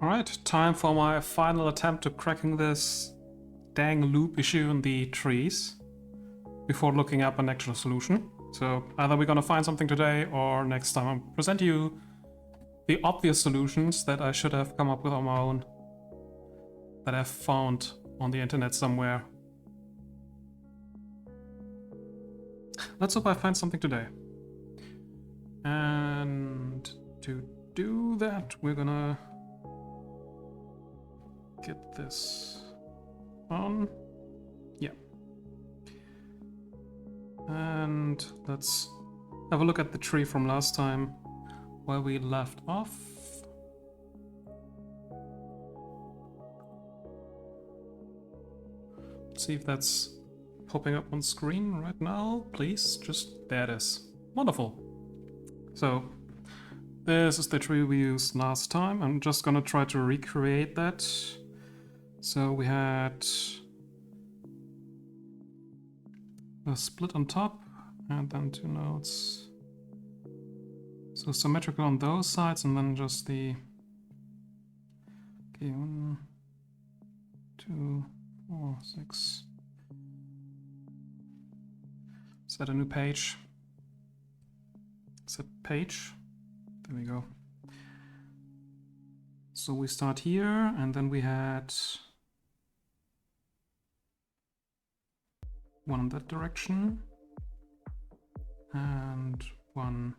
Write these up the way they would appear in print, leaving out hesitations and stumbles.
Alright, time for my final attempt to cracking this dang loop issue in the trees before looking up an actual solution. So either we're gonna find something today or next time I'll present you the obvious solutions that I should have come up with on my own, that I've found on the internet somewhere. Let's hope I find something today. And to do that, we're gonna get this on. Yeah. And let's have a look at the tree from last time where we left off. Let's see if that's popping up on screen right now, please. Just there it is. Wonderful. So this is the tree we used last time. I'm just gonna try to recreate that. So we had a split on top and then 2 nodes. So symmetrical on those sides and then just the... Okay, 1, 2, 4, 6. Set a new page. Set page. There we go. So we start here and then we had one in that direction and one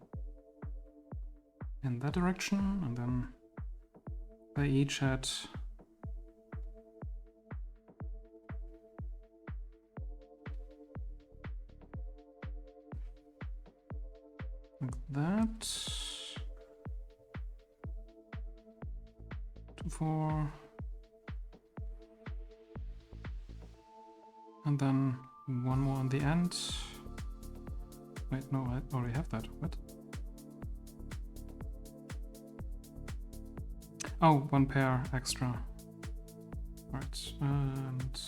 in that direction, and then they each had like that. 2, 4, and then one more on the end. Wait, no, I already have that. What? Oh, 1 pair extra. Right, and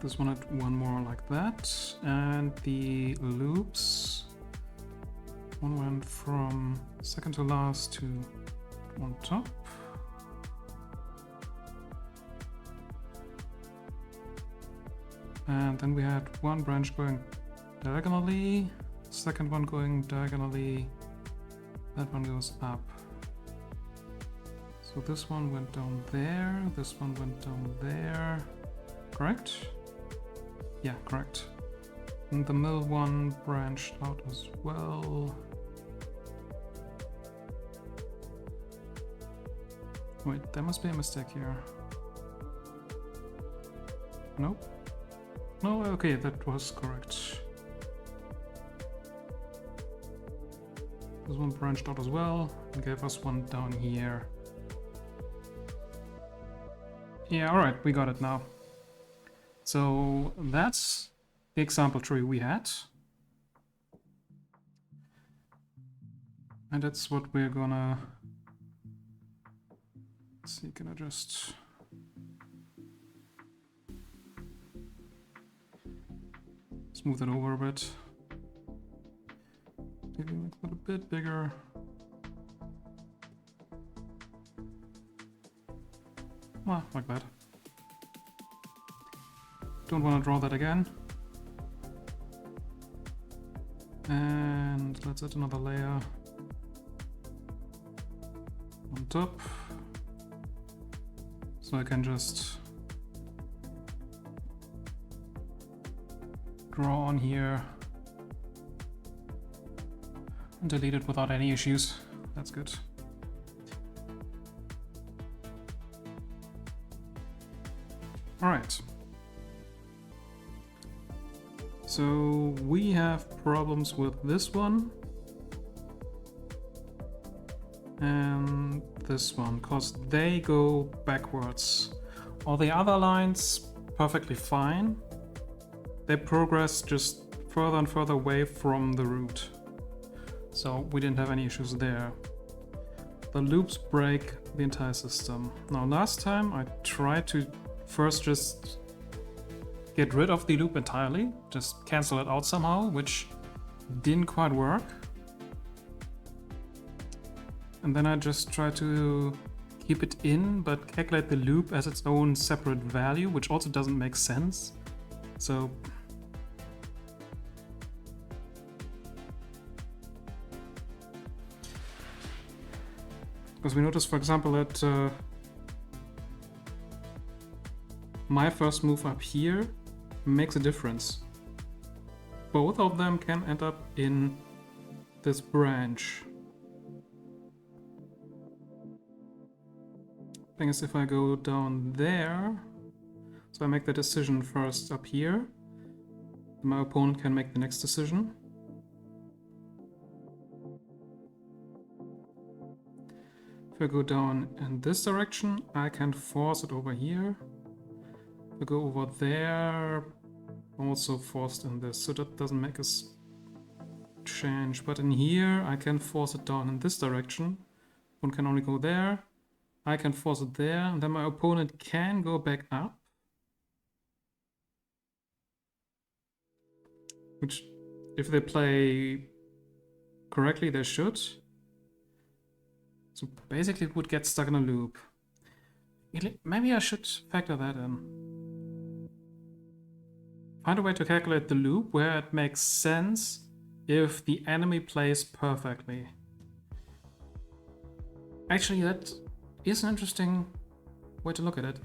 this one had 1 more like that, and the loops, one went from second to last to on top. And then we had 1 branch going diagonally, second one going diagonally, that one goes up. So this one went down there, this one went down there, correct? Yeah, correct. And the middle one branched out as well. Wait, there must be a mistake here. Nope. No, okay, that was correct. This one branched out as well and gave us one down here. Yeah, alright, we got it now. So that's the example tree we had. And that's what we're gonna... Let's see, can I just... smooth it over a bit. Maybe make it a bit bigger. Well, like that. Don't want to draw that again. And let's add another layer on top. So I can just draw on here and delete it without any issues. That's good. All right. So we have problems with this one and this one because they go backwards. All the other lines perfectly fine. They progress just further and further away from the root. So we didn't have any issues there. The loops break the entire system. Now last time I tried to first just get rid of the loop entirely, just cancel it out somehow, which didn't quite work. And then I just try to keep it in, but calculate the loop as its own separate value, which also doesn't make sense. So because we notice, for example, that my first move up here makes a difference. Both of them can end up in this branch. Thing is, if I go down there, so I make the decision first up here, my opponent can make the next decision. If I go down in this direction, I can force it over here. If I go over there, also forced in this, so that doesn't make us change. But in here, I can force it down in this direction. One can only go there. I can force it there, and then my opponent can go back up. Which, if they play correctly, they should. So basically it would get stuck in a loop. Maybe I should factor that in. Find a way to calculate the loop where it makes sense if the enemy plays perfectly. Actually, that is an interesting way to look at it.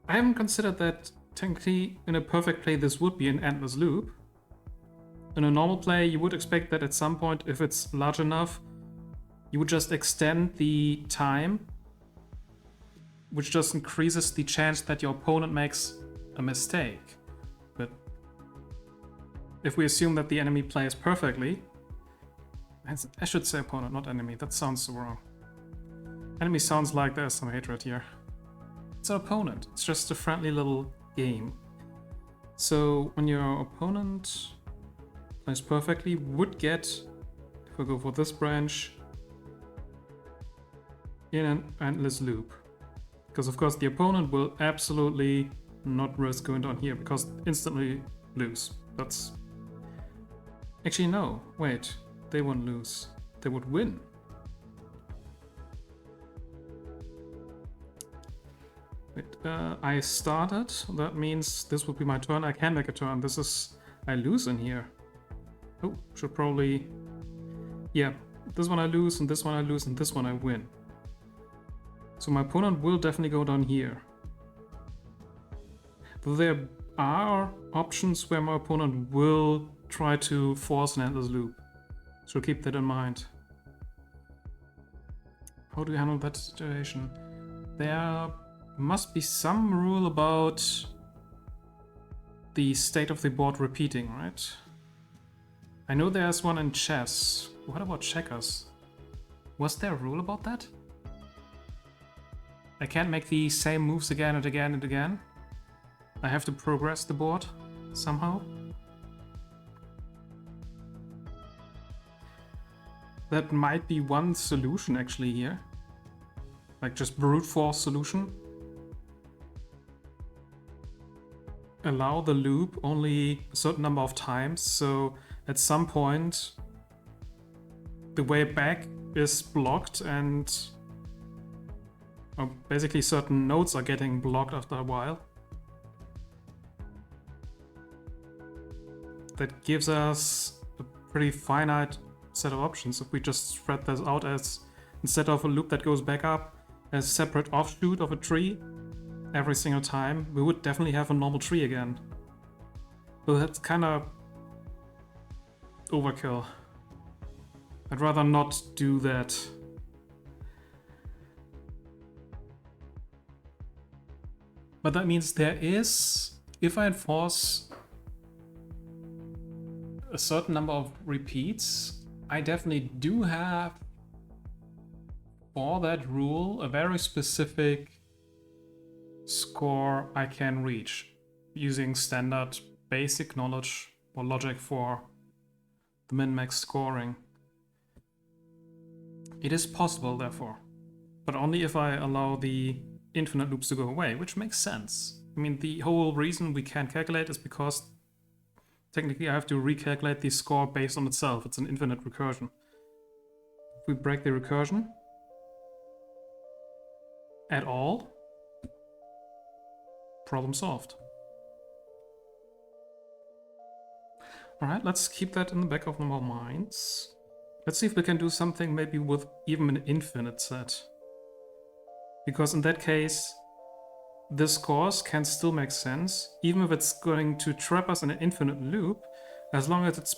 I haven't considered that technically in a perfect play this would be an endless loop. In a normal play you would expect that at some point, if it's large enough, you would just extend the time, which just increases the chance that your opponent makes a mistake. But if we assume that the enemy plays perfectly, I should say opponent, not enemy, that sounds so wrong. Enemy sounds like there's some hatred here. It's an opponent, it's just a friendly little game. So when your opponent plays perfectly, would get, if I go for this branch, in an endless loop. Because of course the opponent will absolutely not risk going down here, because instantly lose. That's... Actually no, wait, they won't lose. They would win. Wait, I started, that means this would be my turn. I can make a turn. This is... I lose in here. Oh, should probably... Yeah, this one I lose, and this one I lose, and this one I win. So my opponent will definitely go down here. Though there are options where my opponent will try to force an endless loop. So keep that in mind. How do you handle that situation? There must be some rule about the state of the board repeating, right? I know there's one in chess. What about checkers? Was there a rule about that? I can't make the same moves again and again and again. I have to progress the board somehow. That might be one solution actually here. Like just brute force solution. Allow the loop only a certain number of times, so at some point the way back is blocked and basically certain nodes are getting blocked after a while. That gives us a pretty finite set of options if we just spread this out as, instead of a loop that goes back up, as a separate offshoot of a tree every single time, we would definitely have a normal tree again. So that's kind of overkill. I'd rather not do that. But that means there is, if I enforce a certain number of repeats, I definitely do have for that rule a very specific score I can reach using standard basic knowledge or logic for the min-max scoring. It is possible, therefore, but only if I allow the infinite loops to go away, which makes sense. I mean, the whole reason we can't calculate is because technically I have to recalculate the score based on itself. It's an infinite recursion. If we break the recursion at all, problem solved. Alright, let's keep that in the back of our minds. Let's see if we can do something maybe with even an infinite set. Because in that case, this course can still make sense, even if it's going to trap us in an infinite loop, as long as it's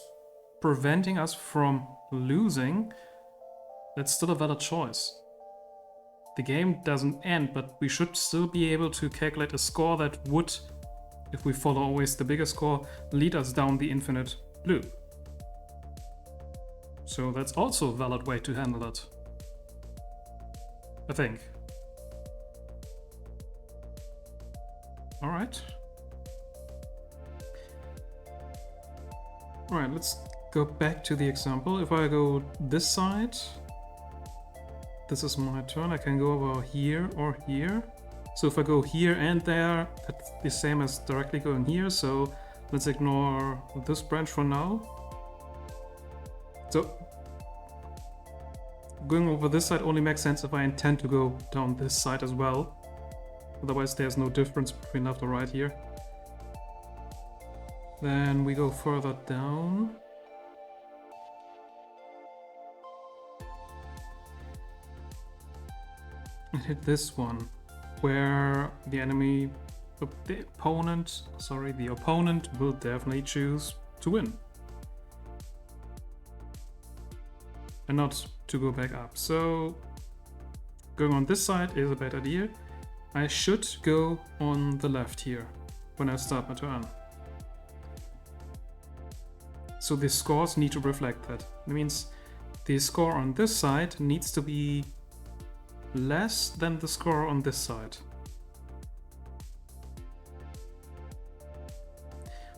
preventing us from losing, that's still a valid choice. The game doesn't end, but we should still be able to calculate a score that would, if we follow always the bigger score, lead us down the infinite loop. So that's also a valid way to handle it, I think. Alright. Alright, let's go back to the example. If I go this side, this is my turn. I can go over here or here. So if I go here and there, that's the same as directly going here. So let's ignore this branch for now. So going over this side only makes sense if I intend to go down this side as well. Otherwise there's no difference between left or right here. Then we go further down. And hit this one, where the opponent will definitely choose to win. And not to go back up. So going on this side is a bad idea. I should go on the left here when I start my turn. So the scores need to reflect that. It means the score on this side needs to be less than the score on this side.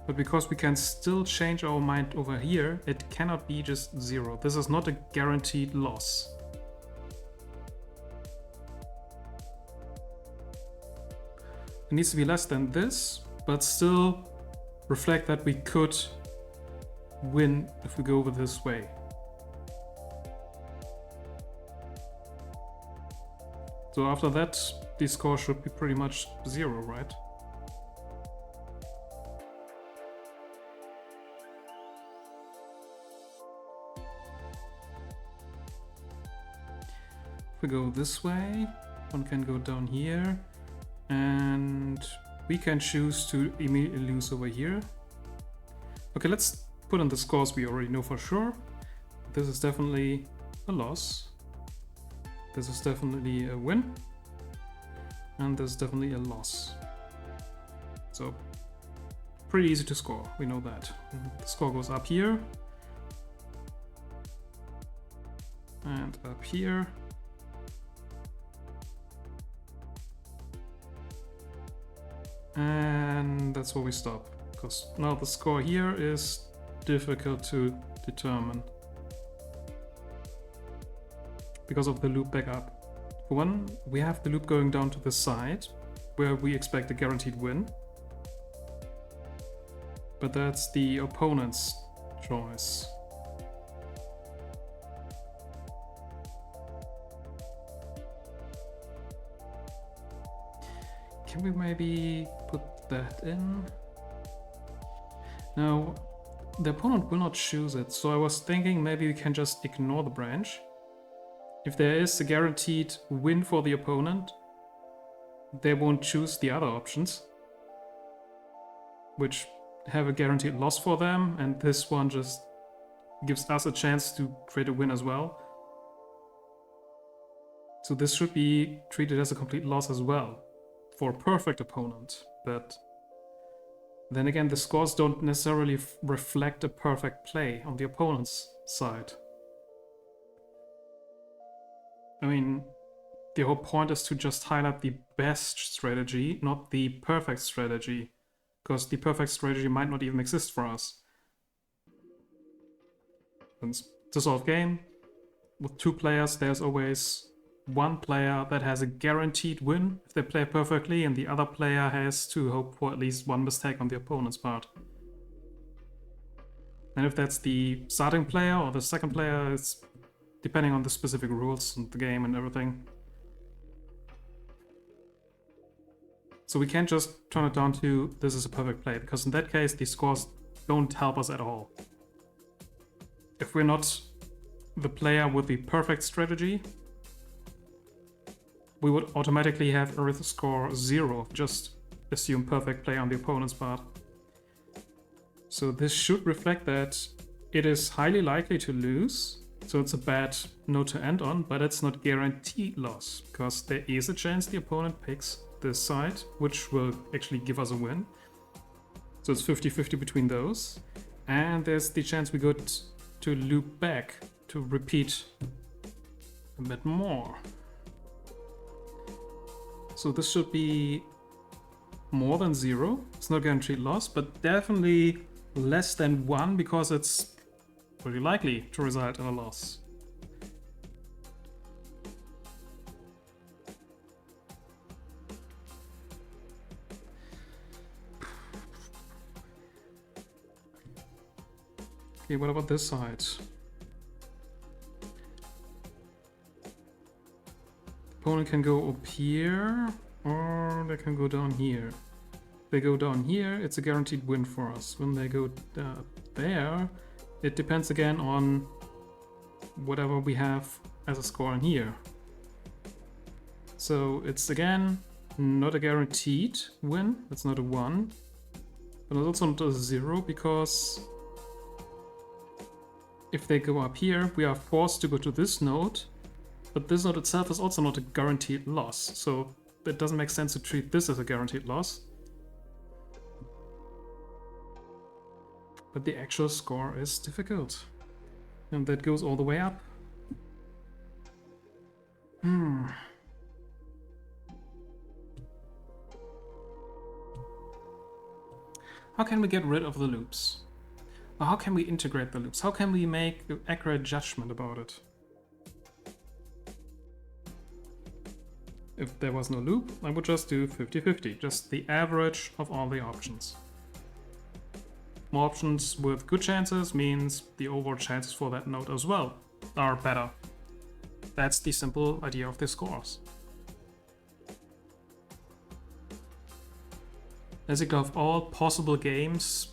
But because we can still change our mind over here, it cannot be just 0. This is not a guaranteed loss. It needs to be less than this, but still reflect that we could win if we go over this way. So after that, the score should be pretty much 0, right? If we go this way, one can go down here, and we can choose to immediately lose over here. Okay, let's put on the scores we already know for sure. This is definitely a loss. This is definitely a win. And this is definitely a loss. So, pretty easy to score, we know that. The score goes up here. And up here. And that's where we stop. Because now the score here is difficult to determine. Because of the loop back up. For one, we have the loop going down to the side, where we expect a guaranteed win. But that's the opponent's choice. Can we maybe put that in? No, the opponent will not choose it, so I was thinking maybe we can just ignore the branch. If there is a guaranteed win for the opponent, they won't choose the other options, which have a guaranteed loss for them, and this one just gives us a chance to create a win as well. So this should be treated as a complete loss as well for a perfect opponent, but then again the scores don't necessarily reflect a perfect play on the opponent's side. I mean, the whole point is to just highlight the best strategy, not the perfect strategy, because the perfect strategy might not even exist for us. And to solve game, with 2 players, there's always one player that has a guaranteed win if they play perfectly, and the other player has to hope for at least one mistake on the opponent's part. And if that's the starting player or the second player, it's depending on the specific rules and the game and everything. So we can't just turn it down to this is a perfect play, because in that case the scores don't help us at all. If we're not the player with the perfect strategy, we would automatically have a score 0, just assume perfect play on the opponent's part. So this should reflect that it is highly likely to lose, so it's a bad note to end on, but it's not guaranteed loss, because there is a chance the opponent picks this side, which will actually give us a win. So it's 50-50 between those. And there's the chance we go to loop back to repeat a bit more. So this should be more than 0. It's not guaranteed loss, but definitely less than 1, because it's pretty likely to result in a loss. Okay, what about this side? The opponent can go up here, or they can go down here. If they go down here, it's a guaranteed win for us. When they go there, it depends again on whatever we have as a score in here. So it's again not a guaranteed win, it's not a 1, but it's also not a 0, because if they go up here, we are forced to go to this node, but this node itself is also not a guaranteed loss, so it doesn't make sense to treat this as a guaranteed loss. But the actual score is difficult, and that goes all the way up. How can we get rid of the loops? Or how can we integrate the loops? How can we make an accurate judgment about it? If there was no loop, I would just do 50-50, just the average of all the options. More options with good chances means the overall chances for that node as well are better. That's the simple idea of the scores. Basically, of all possible games,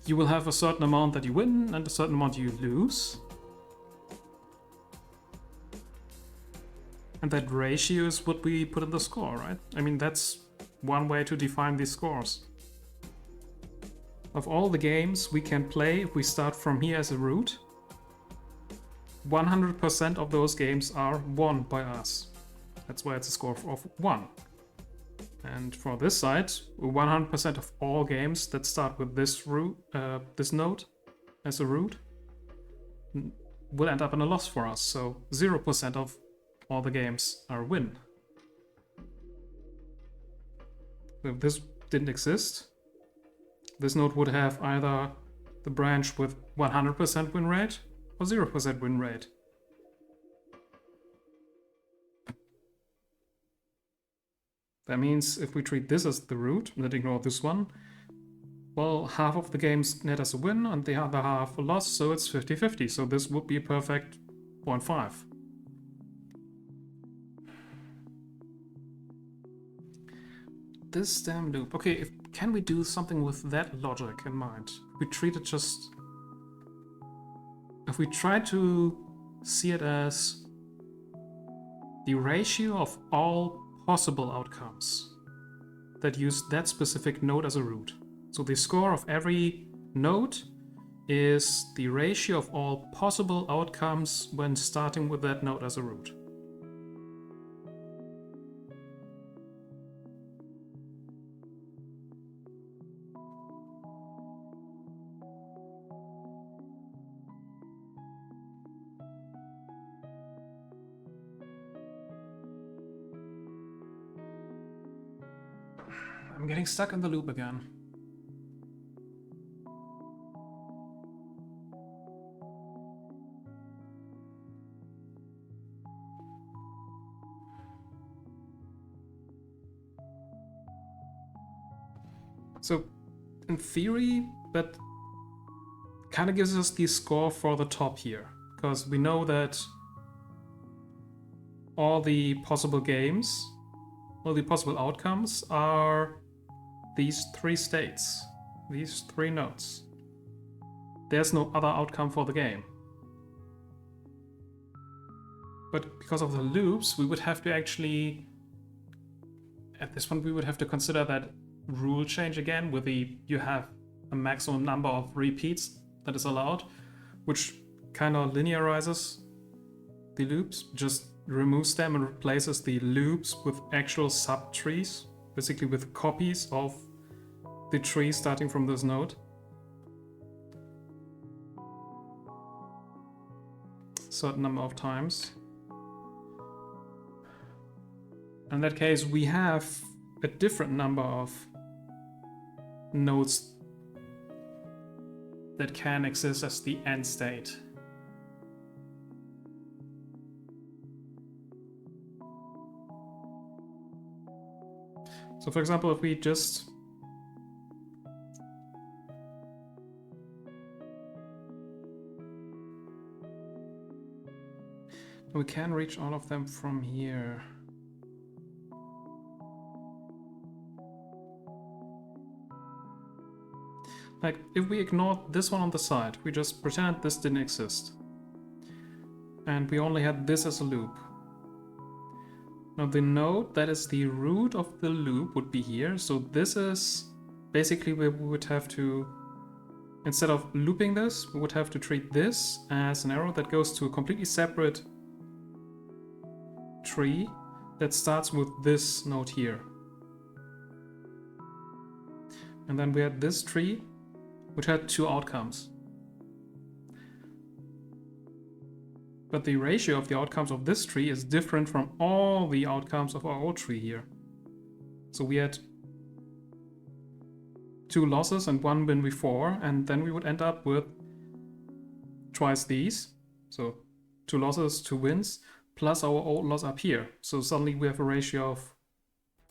you will have a certain amount that you win and a certain amount you lose. And that ratio is what we put in the score, right? I mean, that's one way to define these scores. Of all the games we can play, if we start from here as a root, 100% of those games are won by us. That's why it's a score of 1. And for this side, 100% of all games that start with this root, this node as a root, will end up in a loss for us. So 0% of all the games are win. If this didn't exist, this node would have either the branch with 100% win rate or 0% win rate. That means if we treat this as the root and ignore this one, well, half of the games net as a win and the other half a loss, so it's 50-50. So this would be a perfect 0.5. This damn loop. Okay, can we do something with that logic in mind? We treat it just... If we try to see it as the ratio of all possible outcomes that use that specific node as a root. So the score of every node is the ratio of all possible outcomes when starting with that node as a root. I'm getting stuck in the loop again. So in theory, but kind of gives us the score for the top here, because we know that all the possible games, all the possible outcomes are these three states, these three nodes. There's no other outcome for the game. But because of the loops, we would have to actually, at this point, we would have to consider that rule change again with the, you have a maximum number of repeats that is allowed, which kind of linearizes the loops, just removes them and replaces the loops with actual subtrees, basically with copies of the tree starting from this node. Certain number of times. In that case, we have a different number of nodes that can exist as the end state. So for example, if we just we can reach all of them from here. Like, if we ignore this one on the side, we just pretend this didn't exist. And we only had this as a loop. Now the node that is the root of the loop would be here. So this is basically where we would have to, instead of looping this, we would have to treat this as an arrow that goes to a completely separate tree that starts with this node here. And then we had this tree which had two outcomes. But the ratio of the outcomes of this tree is different from all the outcomes of our old tree here. So we had two losses and one win before, and then we would end up with twice these. So two losses, two wins, plus our old loss up here. So suddenly we have a ratio of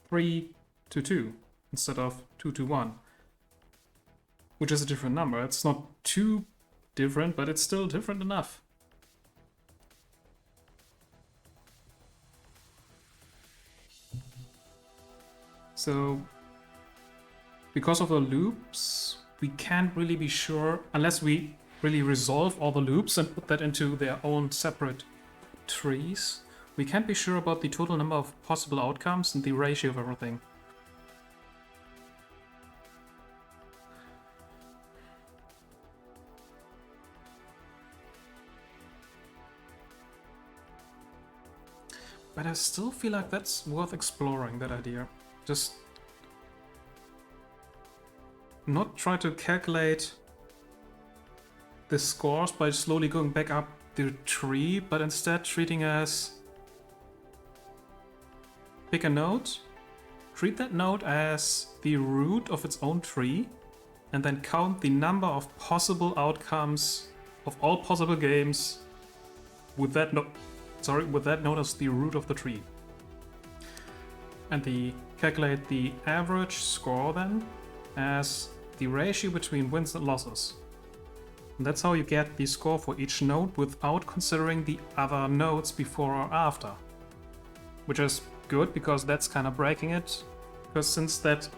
3 to 2 instead of 2 to 1. Which is a different number. It's not too different, but it's still different enough. So, because of the loops, we can't really be sure, unless we really resolve all the loops and put that into their own separate trees, we can't be sure about the total number of possible outcomes and the ratio of everything. But I still feel like that's worth exploring, that idea. Just not try to calculate the scores by slowly going back up the tree, but instead treating as pick a node, treat that node as the root of its own tree, and then count the number of possible outcomes of all possible games with that node. With that node as the root of the tree. And calculate the average score then as the ratio between wins and losses. And that's how you get the score for each node without considering the other nodes before or after. Which is good, because that's kind of breaking it. Because since that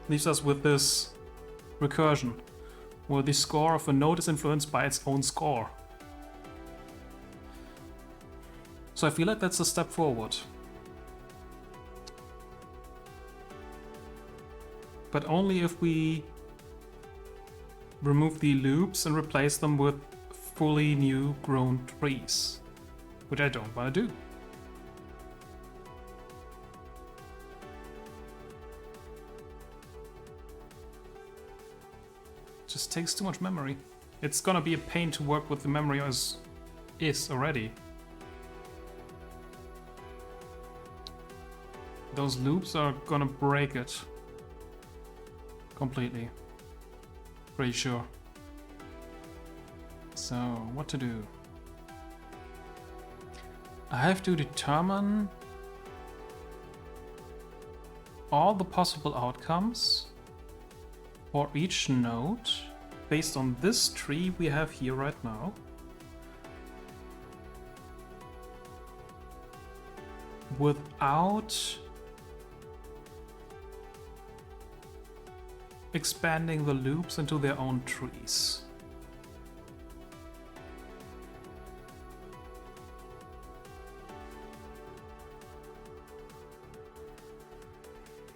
leaves us with this recursion, where the score of a node is influenced by its own score. So I feel like that's a step forward. But only if we remove the loops and replace them with fully new grown trees, which I don't want to do. It just takes too much memory. It's gonna be a pain to work with the memory as is already. Those loops are gonna break it completely. Pretty sure. So, what to do? I have to determine all the possible outcomes for each node based on this tree we have here right now. Without expanding the loops into their own trees.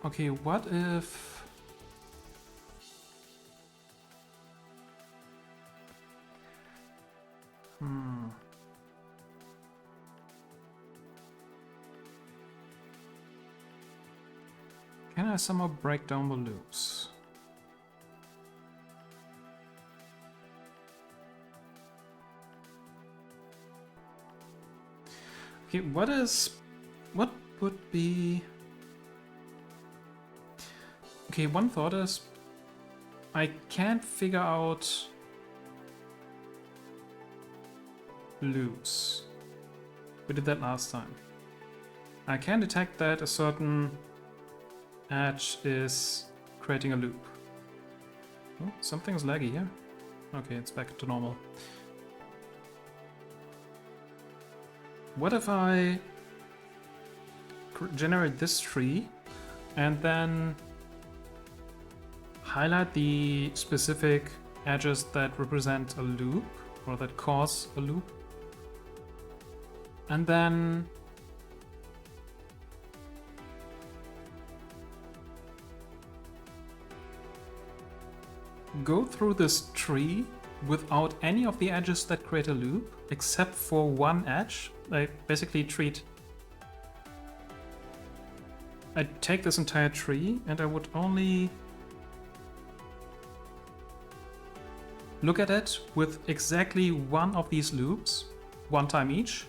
Okay, what if... Can I somehow break down the loops? Okay, what would be... Okay, one thought is I can't figure out loops. We did that last time. I can detect that a certain edge is creating a loop. Oh, something is laggy here. Okay, it's back to normal. What if I generate this tree and then highlight the specific edges that represent a loop or that cause a loop, and then go through this tree without any of the edges that create a loop, except for one edge. I basically I'd take this entire tree and I would only look at it with exactly one of these loops, one time each.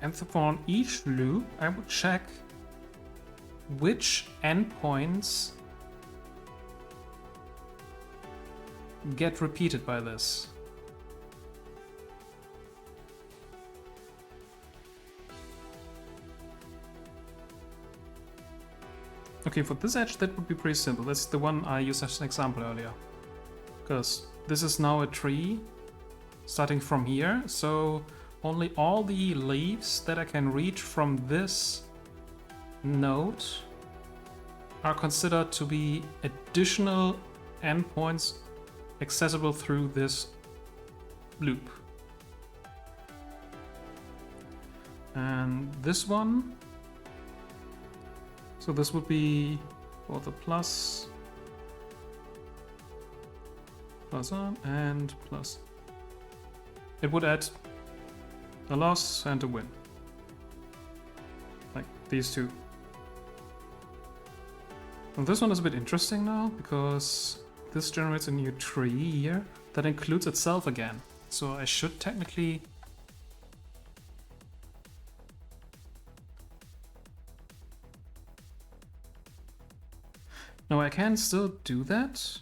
And for each loop, I would check which endpoints get repeated by this. Okay, for this edge, that would be pretty simple. That's the one I used as an example earlier. Because this is now a tree starting from here, so only all the leaves that I can reach from this node are considered to be additional endpoints accessible through this loop. And this one, so this would be for the plus on and plus. It would add a loss and a win, like these two. And this one is a bit interesting now because this generates a new tree here that includes itself again. So I should technically... No, I can still do that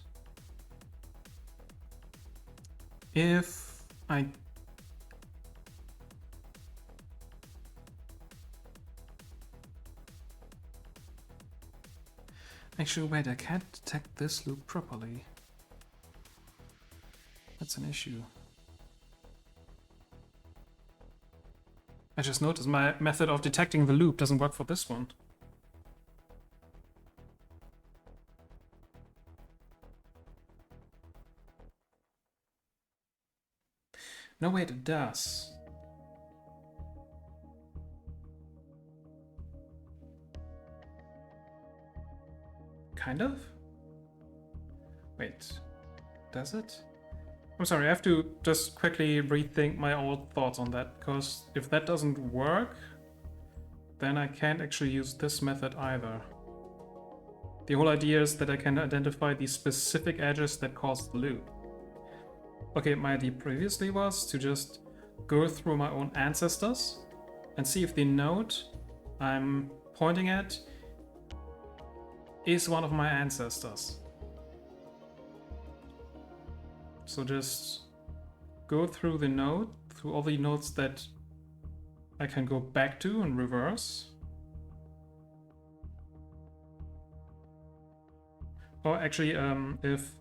if I... Actually, wait, I can't detect this loop properly. That's an issue. I just noticed my method of detecting the loop doesn't work for this one. No, wait, it does. Kind of? Wait, does it? I'm sorry, I have to just quickly rethink my old thoughts on that, because if that doesn't work, then I can't actually use this method either. The whole idea is that I can identify the specific edges that cause the loop. Okay, my idea previously was to just go through my own ancestors and see if the node I'm pointing at is one of my ancestors. So just go through the node, through all the nodes that I can go back to in reverse. Or actually, if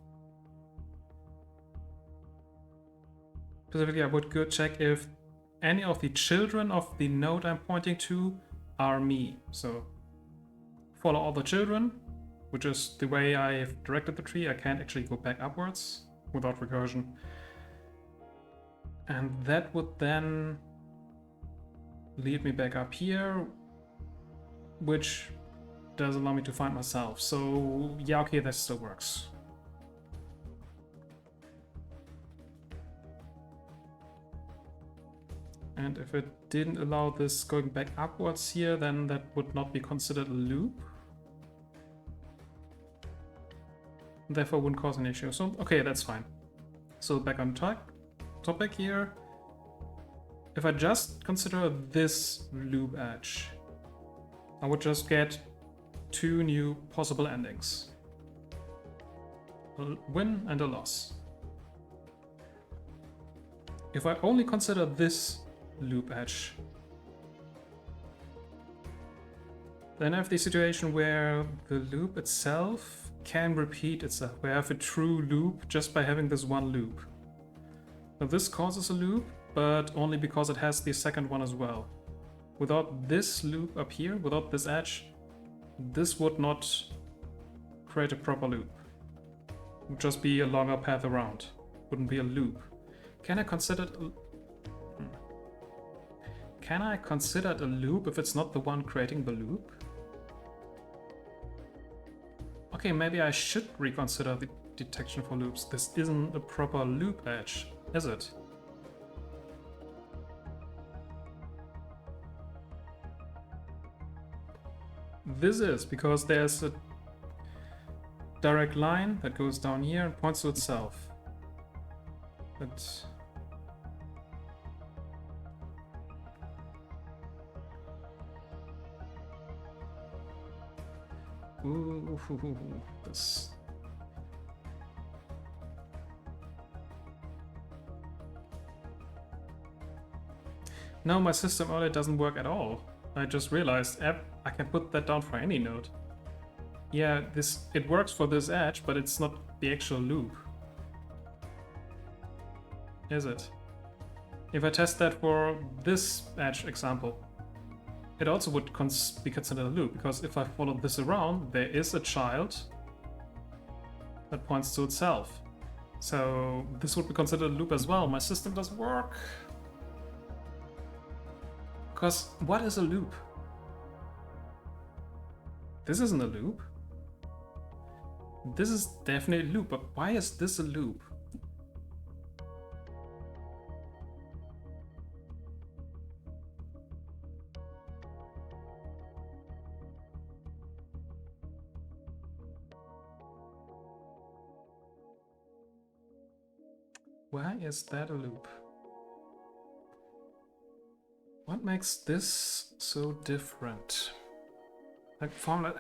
specifically I would go check if any of the children of the node I'm pointing to are me. So follow all the children, which is the way I've directed the tree. I can't actually go back upwards without recursion. And that would then lead me back up here, which does allow me to find myself. So yeah, okay, that still works. And if it didn't allow this going back upwards here, then that would not be considered a loop. Therefore wouldn't cause an issue. So okay, that's fine. So back on topic here. If I just consider this loop edge, I would just get 2 new possible endings. A win and a loss. If I only consider this loop edge, then I have the situation where the loop itself can repeat itself. We have a true loop just by having this one loop. Now this causes a loop, but only because it has the second one as well. Without this loop up here, without this edge, this would not create a proper loop. It would just be a longer path around. Wouldn't be a loop. Can I consider it a loop if it's not the one creating the loop? Okay, maybe I should reconsider the detection for loops. This isn't a proper loop edge, is it? This is, because there's a direct line that goes down here and points to itself. But this. No, my system earlier doesn't work at all. I just realized I can put that down for any node. Yeah, it works for this edge, but it's not the actual loop. Is it? If I test that for this edge example, it also would be considered a loop, because if I follow this around, there is a child that points to itself. So this would be considered a loop as well. My system doesn't work. Because what is a loop? This isn't a loop. This is definitely a loop, but why is this a loop? Why is that a loop? What makes this so different? Like,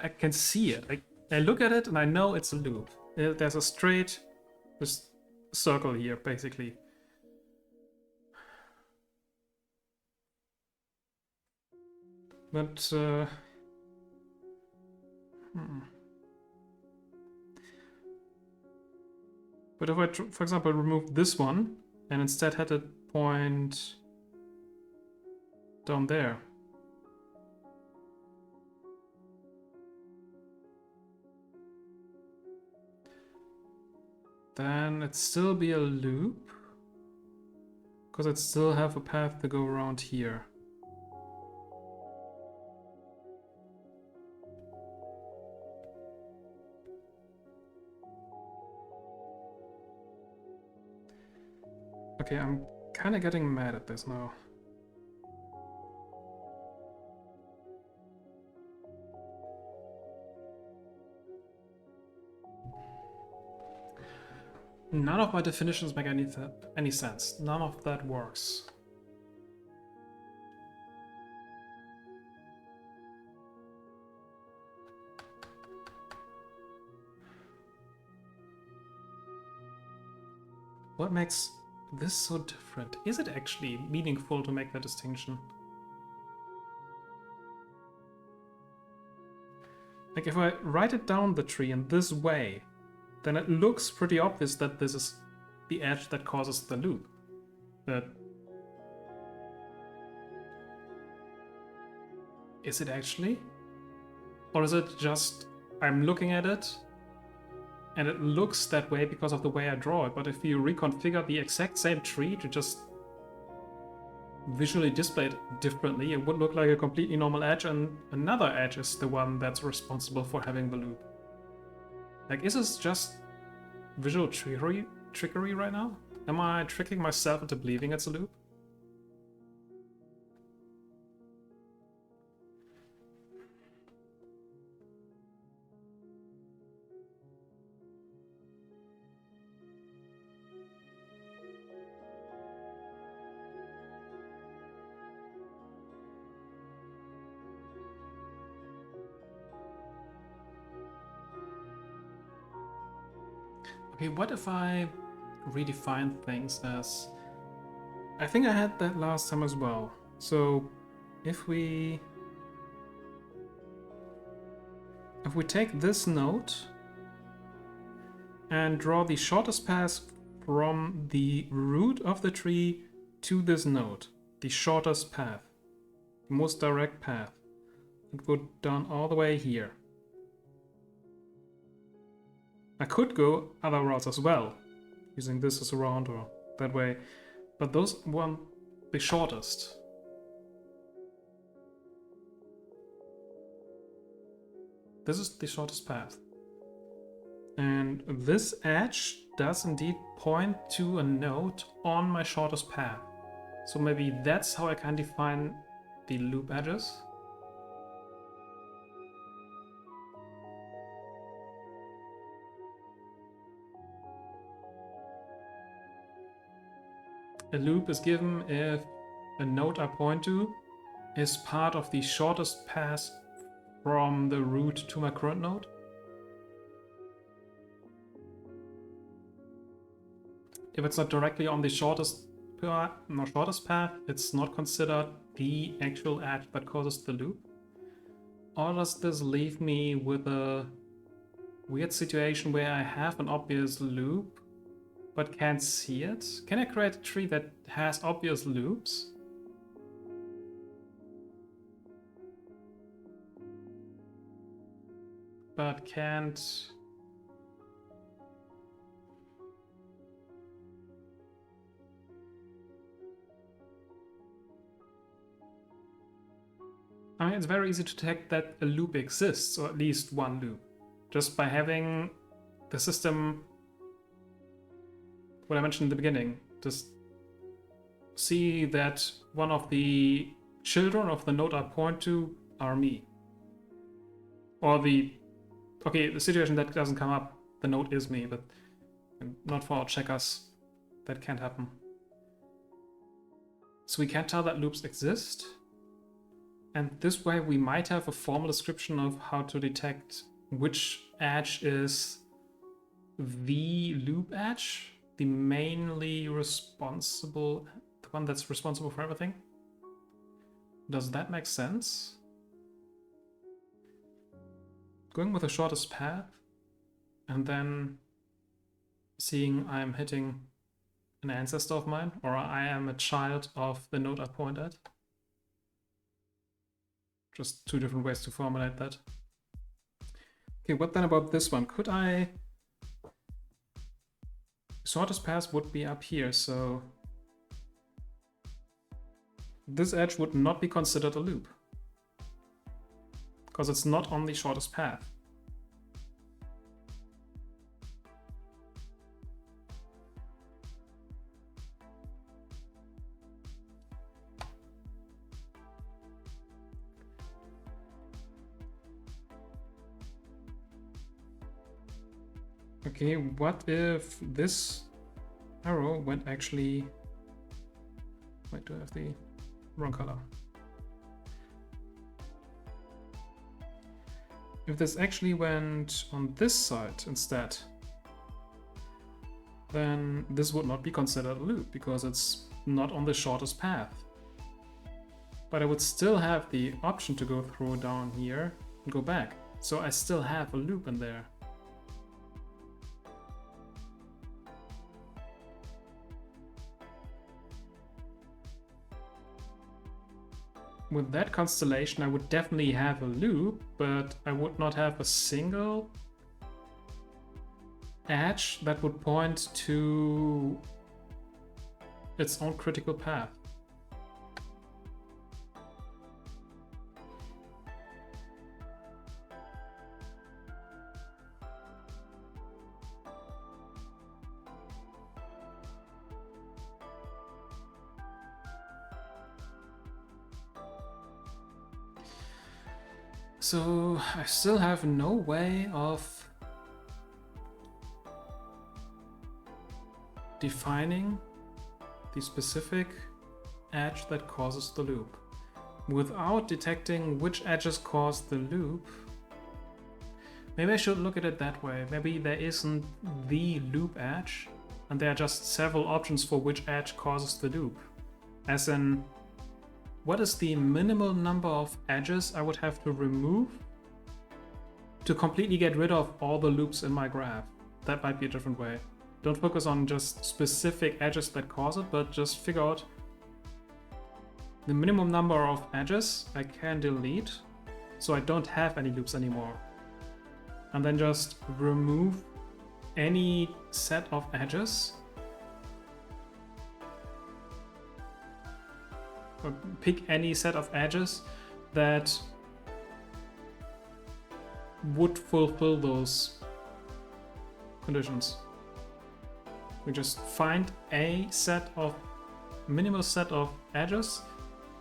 I can see it. I look at it and I know it's a loop. There's a straight circle here, basically. But But if I, for example, remove this one and instead had it point down there. Then it'd still be a loop, because I'd still have a path to go around here. Okay, I'm kind of getting mad at this now. None of my definitions make any sense. None of that works. What makes this so different? Is it actually meaningful to make that distinction? Like, if I write it down the tree in this way, then it looks pretty obvious that this is the edge that causes the loop. But is it actually? Or is it just I'm looking at it and it looks that way because of the way I draw it? But if you reconfigure the exact same tree to just visually display it differently, it would look like a completely normal edge, and another edge is the one that's responsible for having the loop. Like, is this just visual trickery right now? Am I tricking myself into believing it's a loop? Okay, what if I redefine things as... I think I had that last time as well. So if we take this node and draw the shortest path from the root of the tree to this node, the shortest path, the most direct path, it would down all the way here. I could go other routes as well, using this as a round or that way, but those want the shortest. This is the shortest path. And this edge does indeed point to a node on my shortest path. So maybe that's how I can define the loop edges. A loop is given if a node I point to is part of the shortest path from the root to my current node. If it's not directly on the shortest path, it's not considered the actual edge that causes the loop. Or does this leave me with a weird situation where I have an obvious loop but can't see it? Can I create a tree that has obvious loops? But can't... I mean, it's very easy to detect that a loop exists, or at least one loop, just by having the system, what I mentioned in the beginning, just see that one of the children of the node I point to are me. Or the situation that doesn't come up, the node is me, but not for our checkers, that can't happen. So we can't tell that loops exist. And this way we might have a formal description of how to detect which edge is the loop edge, the mainly responsible, the one that's responsible for everything. Does that make sense? Going with the shortest path and then seeing I'm hitting an ancestor of mine, or I am a child of the node I point at. Just two different ways to formulate that. Okay, what then about this one? Could I... Shortest path would be up here, so... This edge would not be considered a loop, because it's not on the shortest path. Okay, what if this arrow went actually... Wait, do I have the wrong color? If this actually went on this side instead, then this would not be considered a loop because it's not on the shortest path. But I would still have the option to go through down here and go back. So I still have a loop in there. with that constellation, I would definitely have a loop, but I would not have a single edge that would point to its own critical path. So I still have no way of defining the specific edge that causes the loop. Without detecting which edges cause the loop, maybe I should look at it that way. Maybe there isn't the loop edge, and there are just several options for which edge causes the loop. As in, what is the minimal number of edges I would have to remove to completely get rid of all the loops in my graph? That might be a different way. Don't focus on just specific edges that cause it, but just figure out the minimum number of edges I can delete so I don't have any loops anymore. And then just remove any set of edges, or pick any set of edges that would fulfill those conditions. We just find a minimal set of edges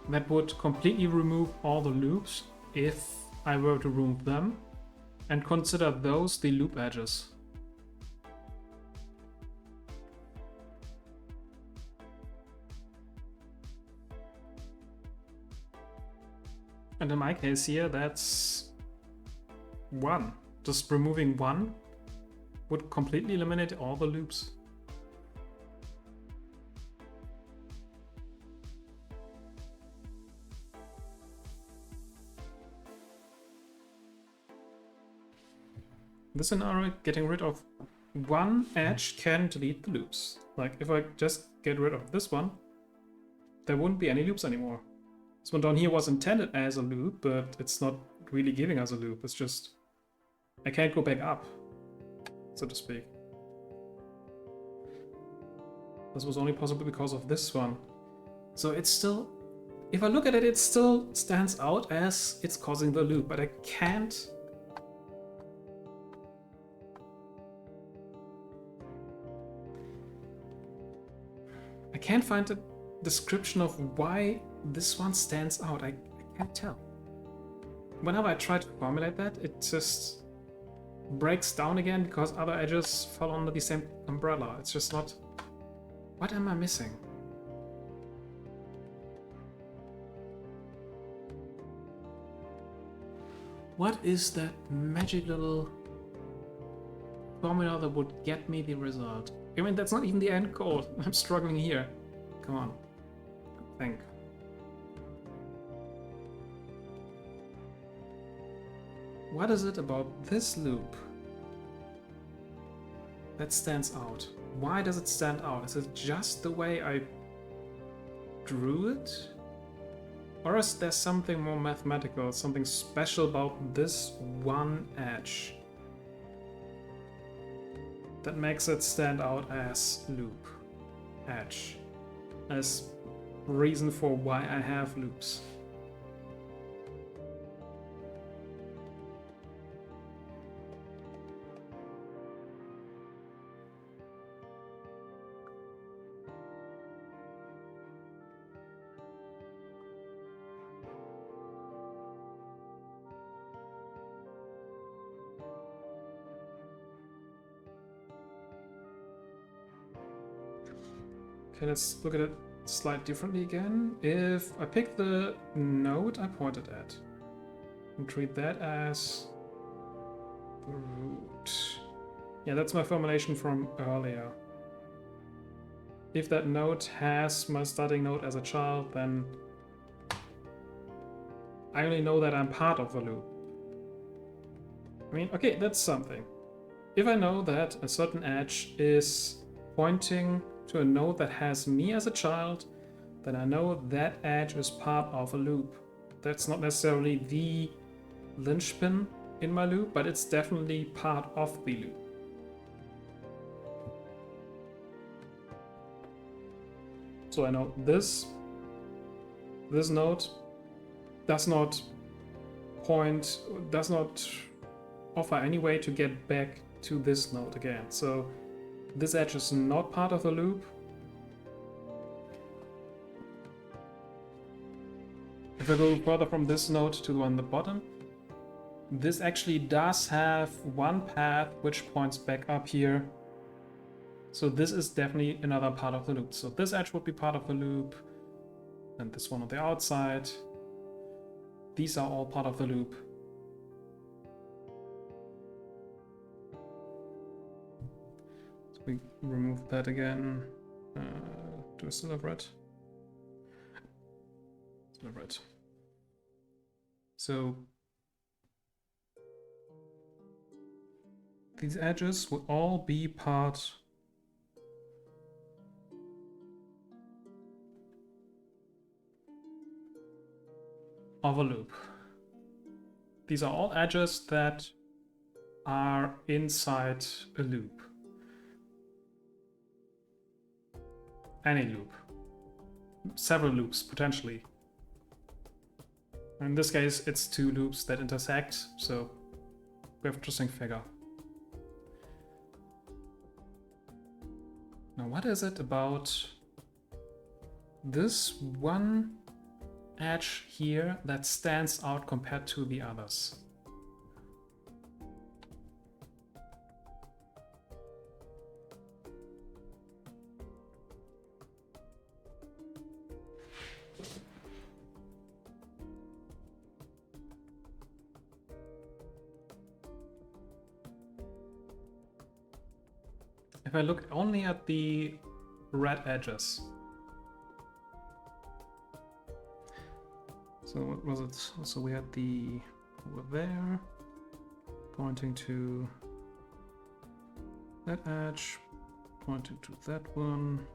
that would completely remove all the loops if I were to remove them, and consider those the loop edges. And in my case here, that's 1. Just removing 1 would completely eliminate all the loops. In this scenario, getting rid of 1 edge can delete the loops. Like if I just get rid of this one, there wouldn't be any loops anymore. This one down here was intended as a loop, but it's not really giving us a loop. It's just, I can't go back up, so to speak. This was only possible because of this one. So it's still, if I look at it, it still stands out as it's causing the loop, but I can't find a description of why this one stands out. I can't tell. Whenever I try to formulate that, it just breaks down again because other edges fall under the same umbrella. It's just not... What am I missing? What is that magic little formula that would get me the result? I mean, that's not even the end goal. I'm struggling here. Come on. Think. What is it about this loop that stands out? Why does it stand out? Is it just the way I drew it? Or is there something more mathematical, something special about this one edge that makes it stand out as loop, edge, as reason for why I have loops? Okay, let's look at it slightly differently again. If I pick the node I pointed at and treat that as the root. Yeah, that's my formulation from earlier. If that node has my starting node as a child, then I only know that I'm part of the loop. I mean, okay, that's something. If I know that a certain edge is pointing to a node that has me as a child, then I know that edge is part of a loop. That's not necessarily the linchpin in my loop, but it's definitely part of the loop. So I know this node does not offer any way to get back to this node again. So this edge is not part of the loop. If I go further from this node to the one at the bottom, this actually does have one path which points back up here. So this is definitely another part of the loop. So this edge would be part of the loop, and this one on the outside. These are all part of the loop. So we remove that again. Do I still have red? Still have red. So these edges will all be part of a loop. These are all edges that are inside a loop. Any loop. Several loops, potentially. In this case, it's two loops that intersect, so we have an interesting figure. Now, what is it about this one edge here that stands out compared to the others? If I look only at the red edges. So what was it? So we had the over there pointing to that edge, pointing to that one,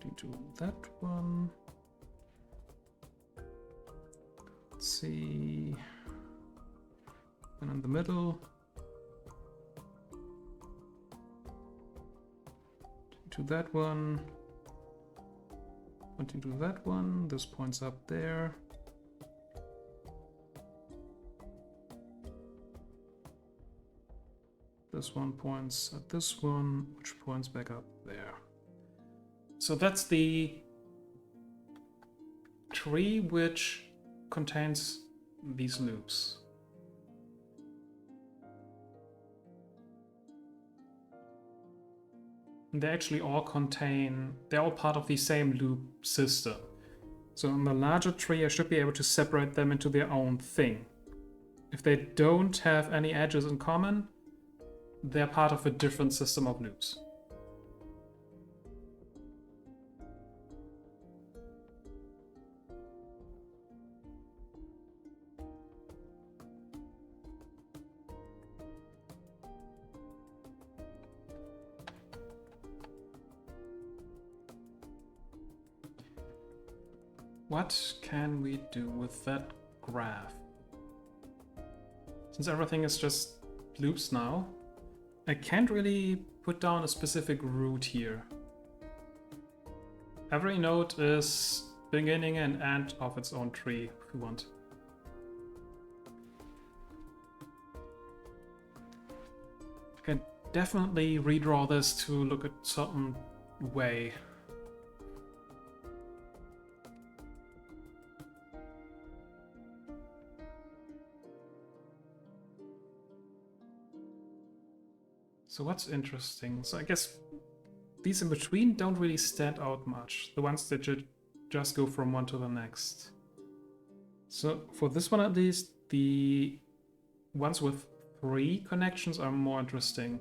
pointing to that one. Let's see. And in the middle. To that one, pointing to that one, this points up there. This one points at this one, which points back up there. So that's the tree which contains these loops. They actually all they're all part of the same loop system. So in the larger tree, I should be able to separate them into their own thing. If they don't have any edges in common, they're part of a different system of loops. What can we do with that graph? Since everything is just loops now, I can't really put down a specific route here. Every node is beginning and end of its own tree, if you want. I can definitely redraw this to look a certain way. So what's interesting? So I guess these in between don't really stand out much. The ones that should just go from one to the next. So for this one at least, the ones with 3 connections are more interesting.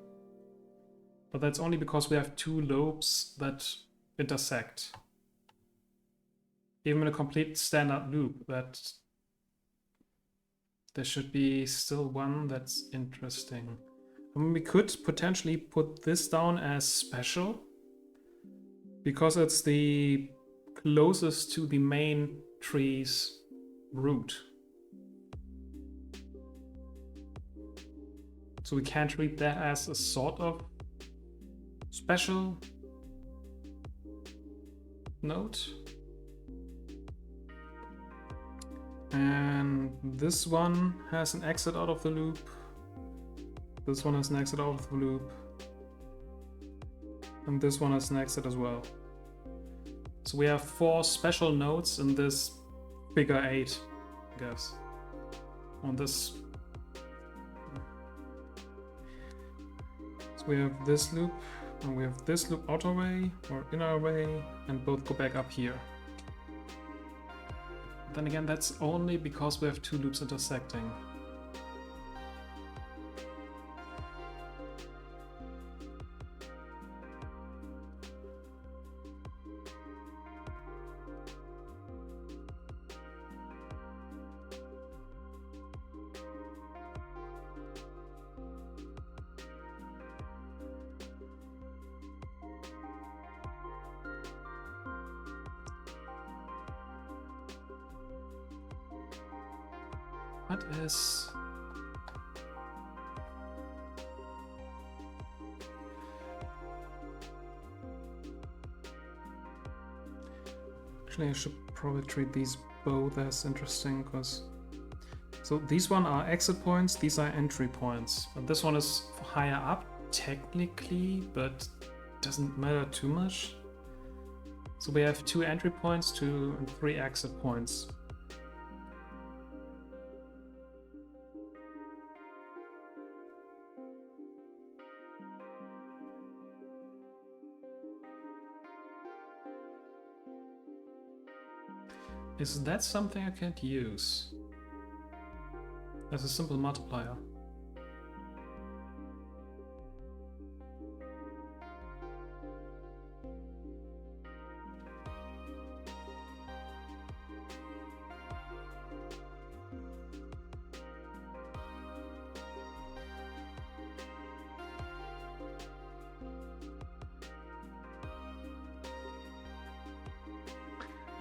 But that's only because we have 2 lobes that intersect. Even in a complete standard loop, that there should be still one that's interesting. I mean, we could potentially put this down as special because it's the closest to the main trees root. So we can't treat that as a sort of special node. And this one has an exit out of the loop. This one has an exit out of the loop. And this one has an exit as well. So we have 4 special nodes in this figure 8, I guess. On this. So we have this loop, and we have this loop outer way or inner way, and both go back up here. Then again, that's only because we have 2 loops intersecting. What is... Actually, I should probably treat these both as interesting, because... So these one are exit points, these are entry points. And this one is higher up, technically, but doesn't matter too much. So we have 2 entry points, 2 and 3 exit points. Is that something I can't use as a simple multiplier?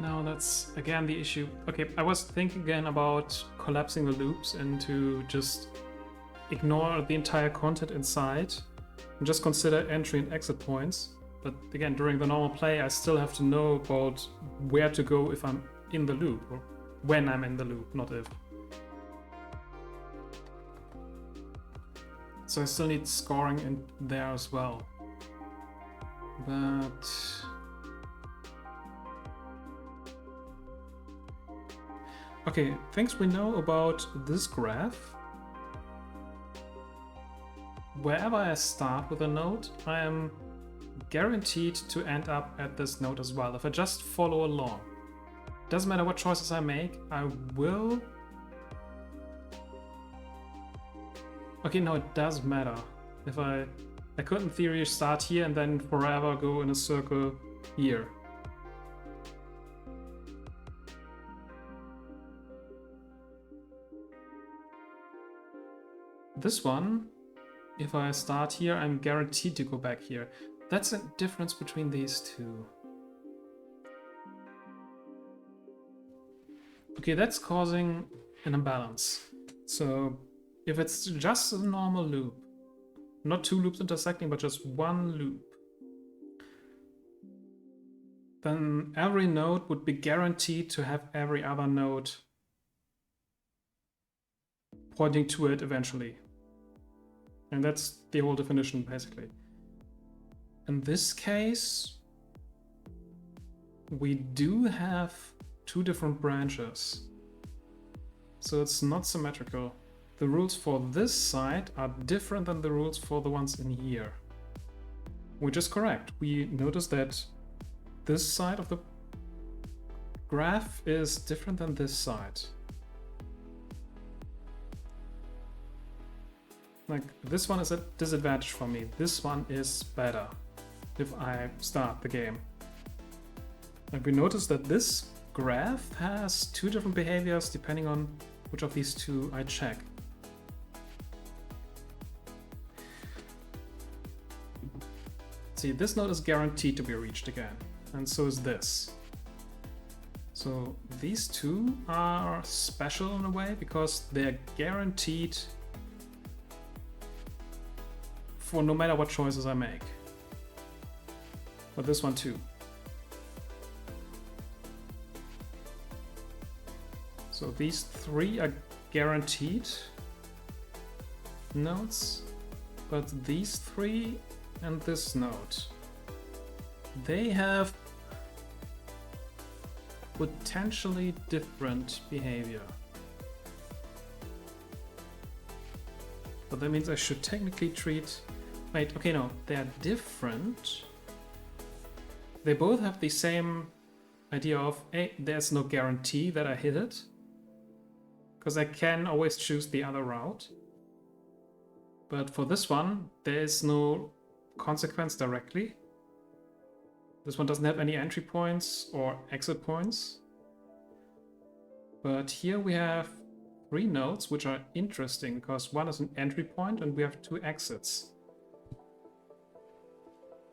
Now that's again the issue. Okay, I was thinking again about collapsing the loops into just ignore the entire content inside and just consider entry and exit points. But again, during the normal play, I still have to know about where to go if I'm in the loop, or when I'm in the loop, not if. So I still need scoring in there as well. But... Okay, things we know about this graph. Wherever I start with a node, I am guaranteed to end up at this node as well, if I just follow along. Doesn't matter what choices I make, I will... Okay, no, it does matter. If I could in theory start here and then forever go in a circle here. This one, if I start here, I'm guaranteed to go back here. That's a difference between these two. Okay, that's causing an imbalance. So if it's just a normal loop, not 2 loops intersecting, but just 1 loop, then every node would be guaranteed to have every other node pointing to it eventually. And that's the whole definition, basically. In this case, we do have 2 different branches. So it's not symmetrical. The rules for this side are different than the rules for the ones in here. Which is correct. We notice that this side of the graph is different than this side. Like, this one is a disadvantage for me. This one is better if I start the game. Like, we notice that this graph has 2 different behaviors depending on which of these 2 I check. See, this node is guaranteed to be reached again, and so is this. So these two are special in a way because they're guaranteed for no matter what choices I make. But this one too. So these three are guaranteed nodes, but these three and this node, they have potentially different behavior. But that means I should technically treat... Wait, okay, no, they're different. They both have the same idea of, hey, there's no guarantee that I hit it, because I can always choose the other route. But for this one, there is no consequence directly. This one doesn't have any entry points or exit points. But here we have 3 nodes, which are interesting because one is an entry point and we have 2 exits.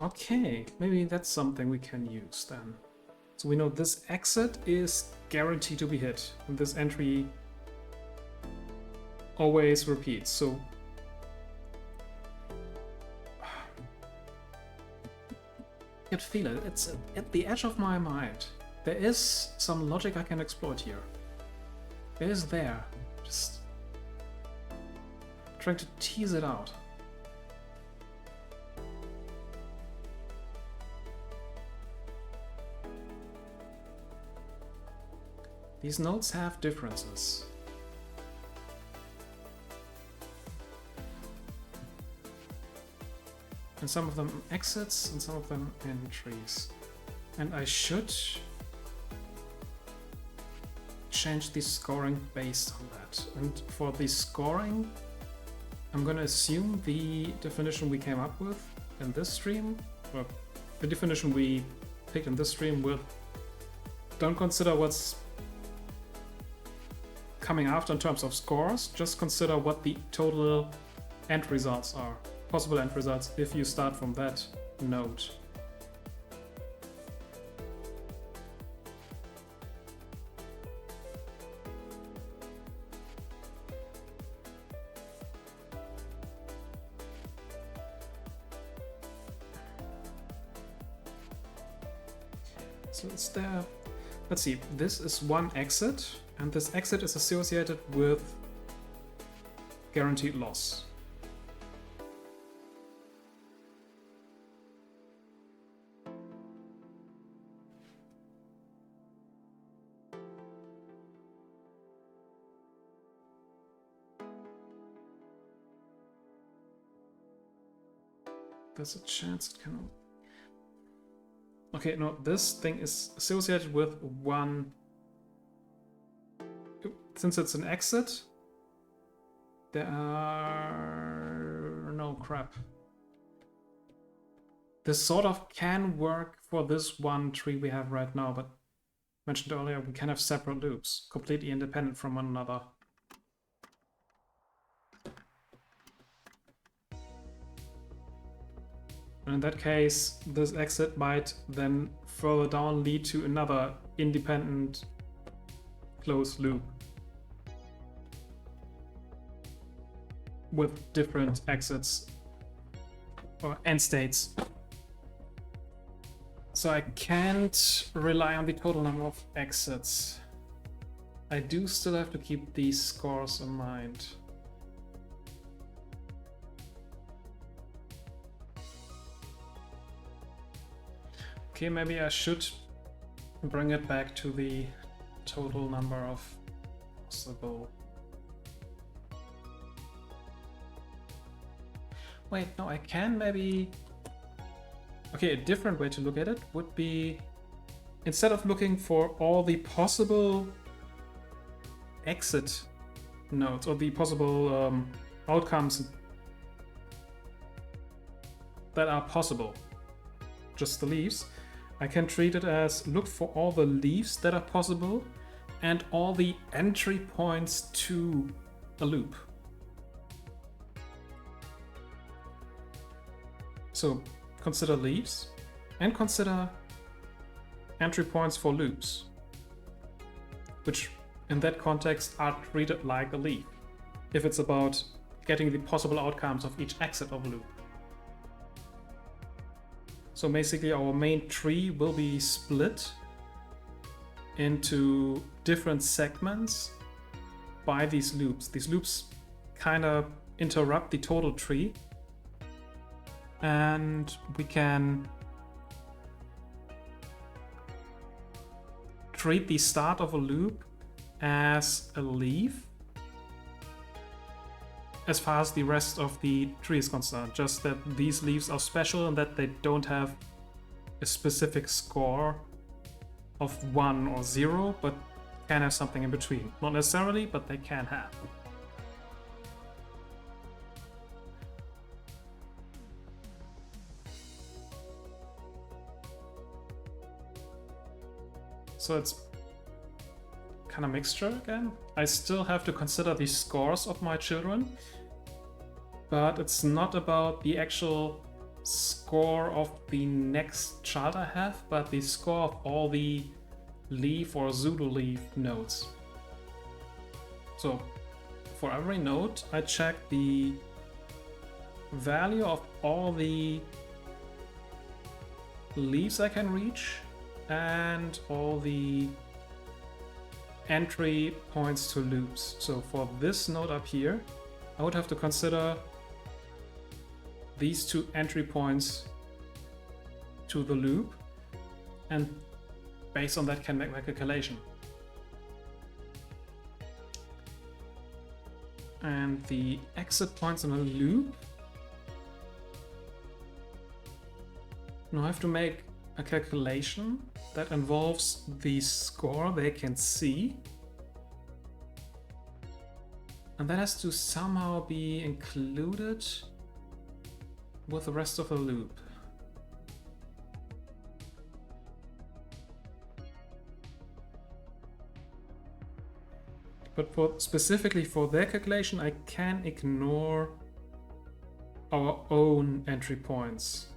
Okay, maybe that's something we can use then. So we know this exit is guaranteed to be hit, and this entry always repeats. So I can feel it. It's at the edge of my mind. There is some logic I can exploit here. It is there. Just trying to tease it out. These nodes have differences. And some of them exits and some of them entries. And I should change the scoring based on that. And for the scoring, I'm gonna assume the definition we came up with in this stream, or the definition we picked in this stream, will don't consider what's coming after in terms of scores, just consider what the total end results are. Possible end results if you start from that node. So it's there. Let's see, this is one exit, and this exit is associated with guaranteed loss. There's a chance it can... Okay, no, this thing is associated with one... Since it's an exit, there are... no, crap. This sort of can work for this one tree we have right now, but mentioned earlier, we can have separate loops, completely independent from one another. And in that case, this exit might then further down lead to another independent closed loop with different exits or end states. So I can't rely on the total number of exits. I do still have to keep these scores in mind. Okay, maybe I should bring it back to the total number of possible... Wait, no, I can maybe... Okay, a different way to look at it would be, instead of looking for all the possible exit nodes or the possible outcomes that are possible, just the leaves, I can treat it as look for all the leaves that are possible and all the entry points to a loop. So consider leaves and consider entry points for loops. which in that context are treated like a leaf, if it's about getting the possible outcomes of each exit of a loop. So basically our main tree will be split into different segments by these loops. These loops kind of interrupt the total tree, and we can treat the start of a loop as a leaf as far as the rest of the tree is concerned, just that these leaves are special and that they don't have a specific score of 1 or 0, but can have something in between. Not necessarily, but they can have. So it's kind of mixture again. I still have to consider the scores of my children, but it's not about the actual score of the next child I have, but the score of all the leaf or pseudo leaf nodes. So for every node, I check the value of all the leaves I can reach and all the entry points to loops. So for this node up here, I would have to consider these 2 entry points to the loop, and based on that can make my calculation. And the exit points in a loop, now I have to make a calculation that involves the score they can see, and that has to somehow be included with the rest of the loop. But specifically for their calculation, I can ignore our own entry points,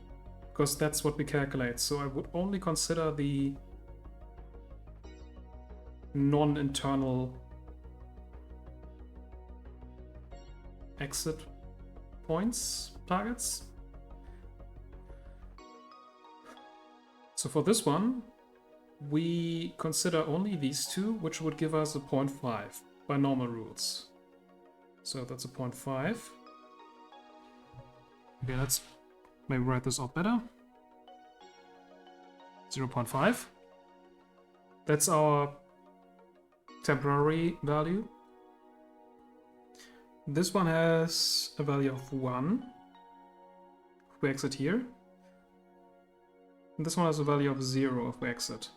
because that's what we calculate. So I would only consider the non-internal exit points targets. So for this one, we consider only these 2, which would give us a 0.5 by normal rules. So that's a 0.5. Okay, let's maybe write this out better. 0.5. That's our temporary value. This one has a value of 1. We exit here. And this one has a value of 0 if we exit.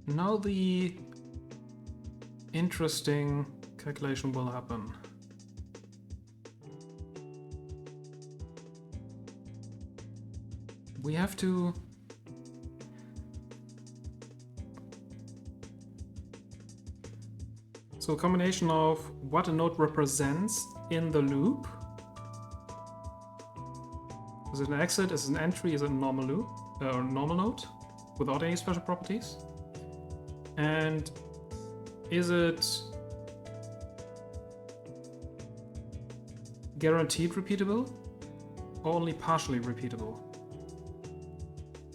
Now the interesting calculation will happen. We have to so a combination of what a node represents in the loop. Is it an exit? Is it an entry? Is it a normal loop or normal node without any special properties? And is it guaranteed repeatable or only partially repeatable?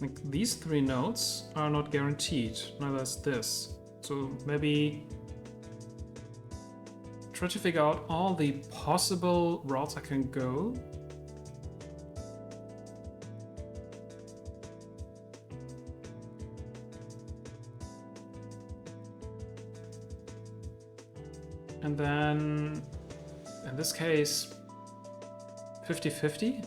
Like these 3 nodes are not guaranteed, neither is this. So maybe try to figure out all the possible routes I can go. And then, in this case, 50-50.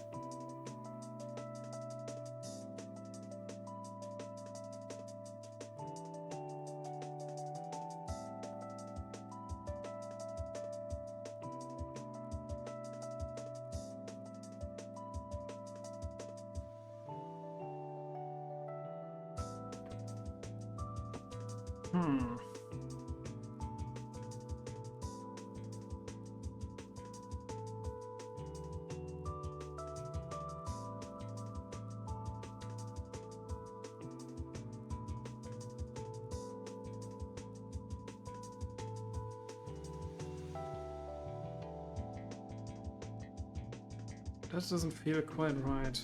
That doesn't feel quite right.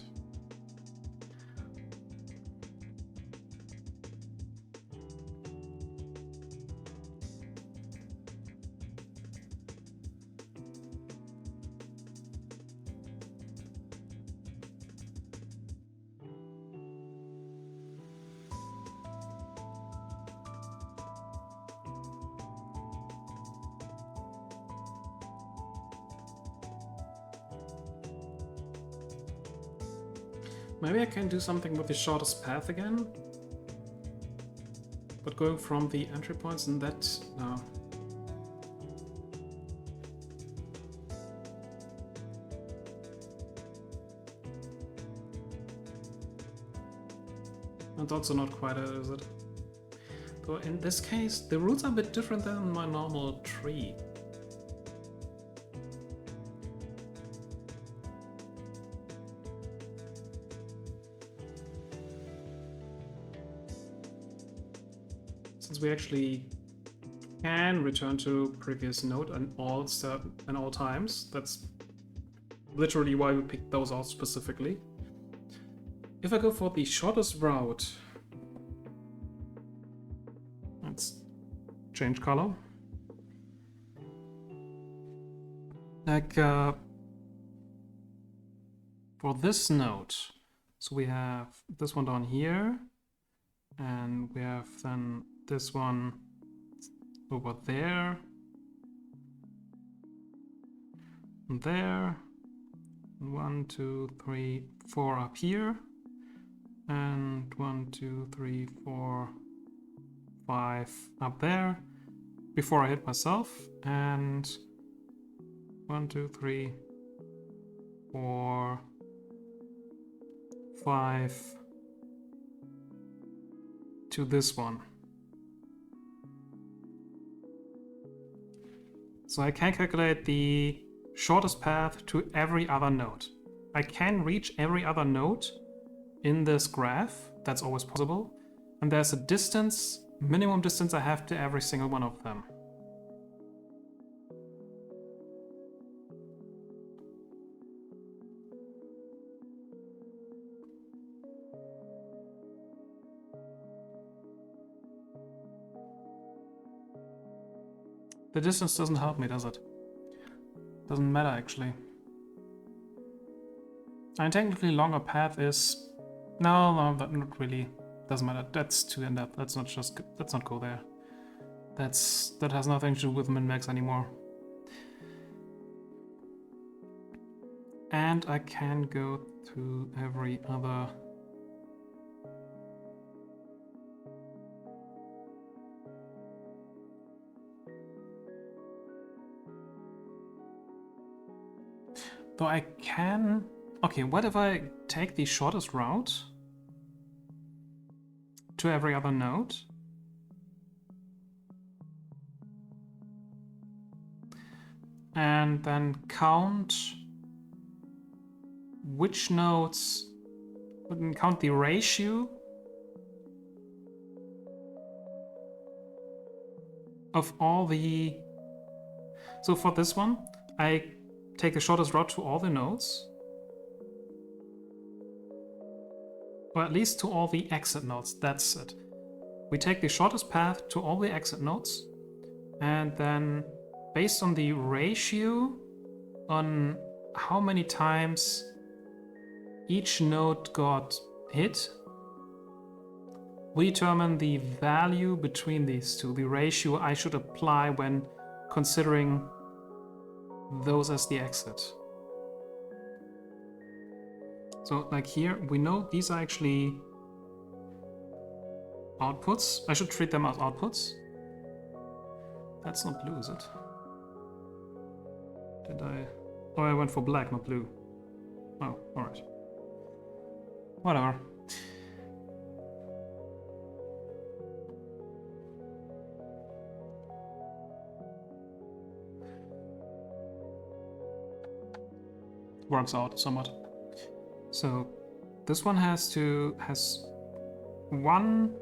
Maybe I can do something with the shortest path again. But going from the entry points and that... no. That's also not quite it, is it? So in this case, the roots are a bit different than my normal tree. Since we actually can return to previous node and all times, that's literally why we picked those out specifically. If I go for the shortest route, let's change color. Like for this node, so we have this one down here, and we have then this one over there, and there, 1, 2, 3, 4 up here, and 1, 2, 3, 4, 5 up there before I hit myself, and 1, 2, 3, 4, 5 to this one. So I can calculate the shortest path to every other node. I can reach every other node in this graph, that's always possible. And there's a distance, minimum distance I have to every single one of them. The distance doesn't help me, does it? Doesn't matter, actually. And technically longer path is... No, that not really. Doesn't matter. That's too in-depth. Let's not go there. That has nothing to do with min-max anymore. And I can go to every other... Though I can... Okay, what if I take the shortest route to every other node? And then count which nodes... count the ratio of all the... So for this one, I take the shortest route to all the nodes, or at least to all the exit nodes, that's it. We take the shortest path to all the exit nodes, and then based on the ratio on how many times each node got hit, we determine the value between these two, the ratio I should apply when considering those as the exit. So like here, we know these are actually outputs. I should treat them as outputs. That's not blue, is it? Did I? Oh, I went for black, not blue. Oh, alright. Whatever. Works out somewhat. So this one has one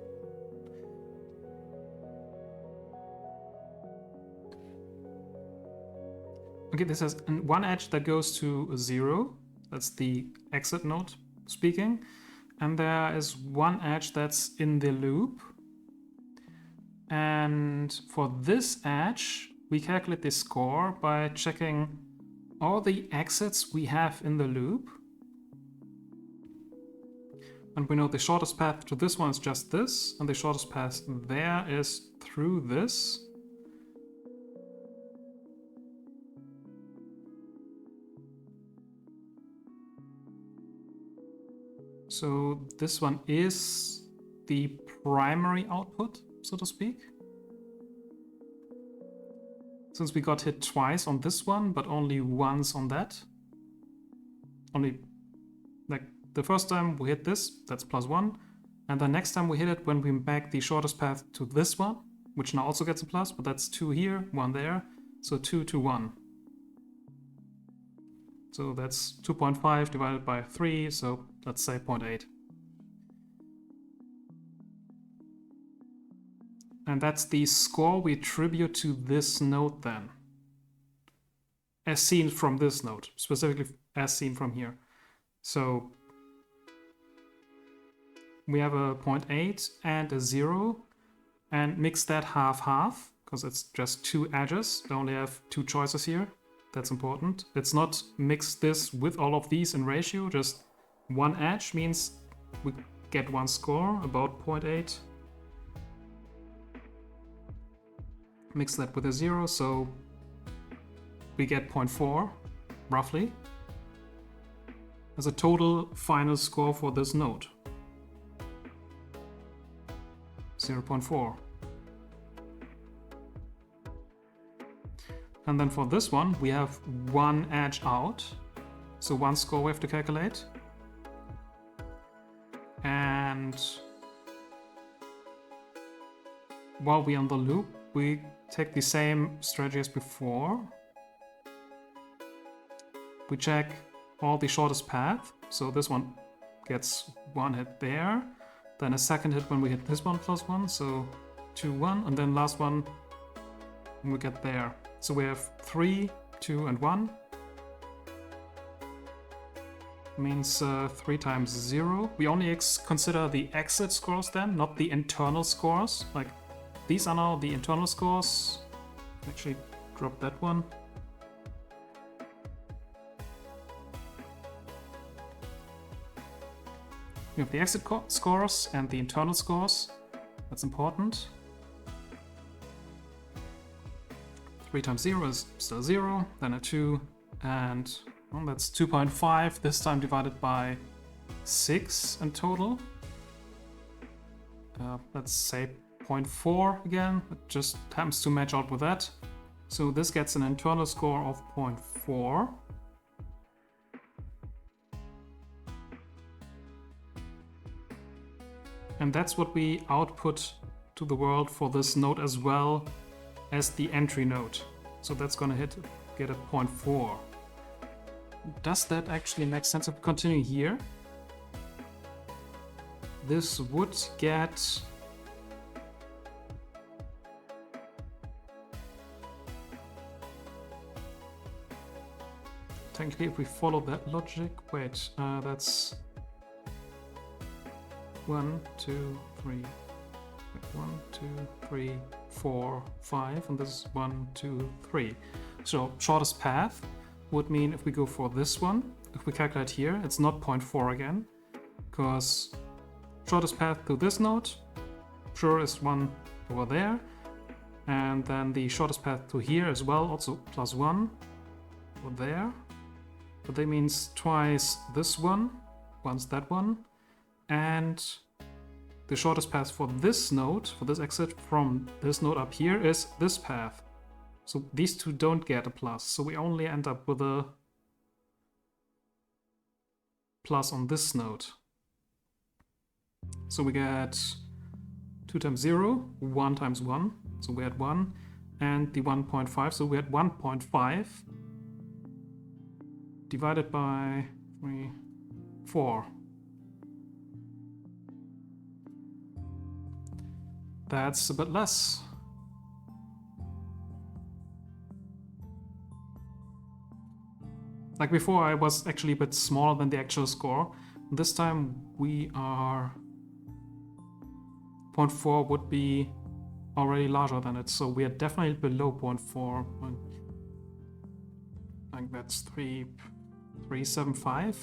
okay, this has one edge that goes to 0 That's the exit node speaking. And there is one edge that's in the loop. And for this edge, we calculate the score by checking all the exits we have in the loop. And we know the shortest path to this one is just this, and the shortest path there is through this. So this one is the primary output, so to speak. Since we got hit twice on this one, but only once on that. Only, like, the first time we hit this, that's +1. And the next time we hit it when we back the shortest path to this one, which now also gets a plus, but that's 2 here, 1 there. So 2 to 1. So that's 2.5 divided by 3, so let's say 0.8. And that's the score we attribute to this node then. As seen from this node, specifically as seen from here. So we have a 0.8 and a 0, and mix that half-half, because it's just 2 edges. They only have 2 choices here. That's important. It's not mix this with all of these in ratio, just one edge means we get one score, about 0.8. Mix that with a 0, so we get 0.4, roughly, as a total final score for this node. 0.4. And then for this one, we have one edge out, so one score we have to calculate. And while we're on the loop, we take the same strategy as before. We check all the shortest path, so this one gets one hit there, then a second hit when we hit this one +1, so 2, 1, and then last one when we get there. So we have 3, 2, and 1. Means 3 times 0. We only consider the exit scores then, not the internal scores. Like, these are now the internal scores. Actually, drop that one. We have the exit scores and the internal scores. That's important. 3 times 0 is still 0, then a 2, and well, that's 2.5, this time divided by 6 in total. Let's say 0.4 again, it just happens to match out with that. So this gets an internal score of 0.4. And that's what we output to the world for this node as well as the entry node. So that's gonna get a 0.4. Does that actually make sense if we continue here? This would get technically, if we follow that logic, wait, that's 1, 2, 3, 1, 2, 3, 4, 5, and this is 1, 2, 3. So shortest path would mean if we go for this one, if we calculate here, it's not 0.4 again, because shortest path to this node, sure, is 1 over there, and then the shortest path to here as well, also +1 over there, but that means twice this one, once that one, and the shortest path for this node, for this exit from this node up here, is this path. So these two don't get a plus, so we only end up with a plus on this node. So we get 2 times 0, 1 times 1, so we had 1, and the 1.5, so we had 1.5 divided by 3, 4. That's a bit less. Like before, I was actually a bit smaller than the actual score. This time we are 0.4 would be already larger than it, so we are definitely below 0.4. I think that's 375.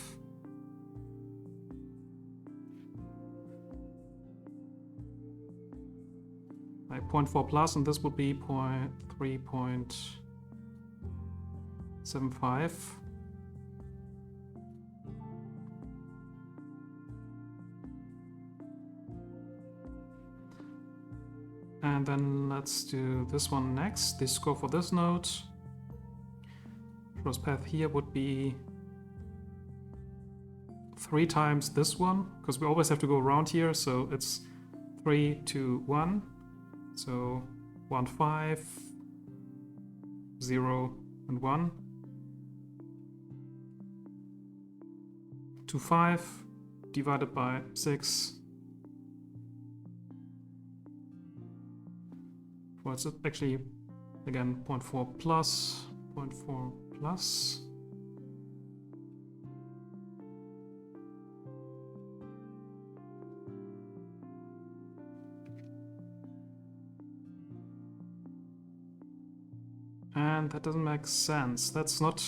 Like 0.4 plus, and this would be 3.75. And then let's do this one next. The score for this node. Shortest path here would be 3 times this one, because we always have to go around here, so it's 3, 2, 1. So 1, 5, 0, and 1. 2, 5 divided by 6. Well, it's actually, again, 0.4 plus, 0.4 plus. And that doesn't make sense. That's not...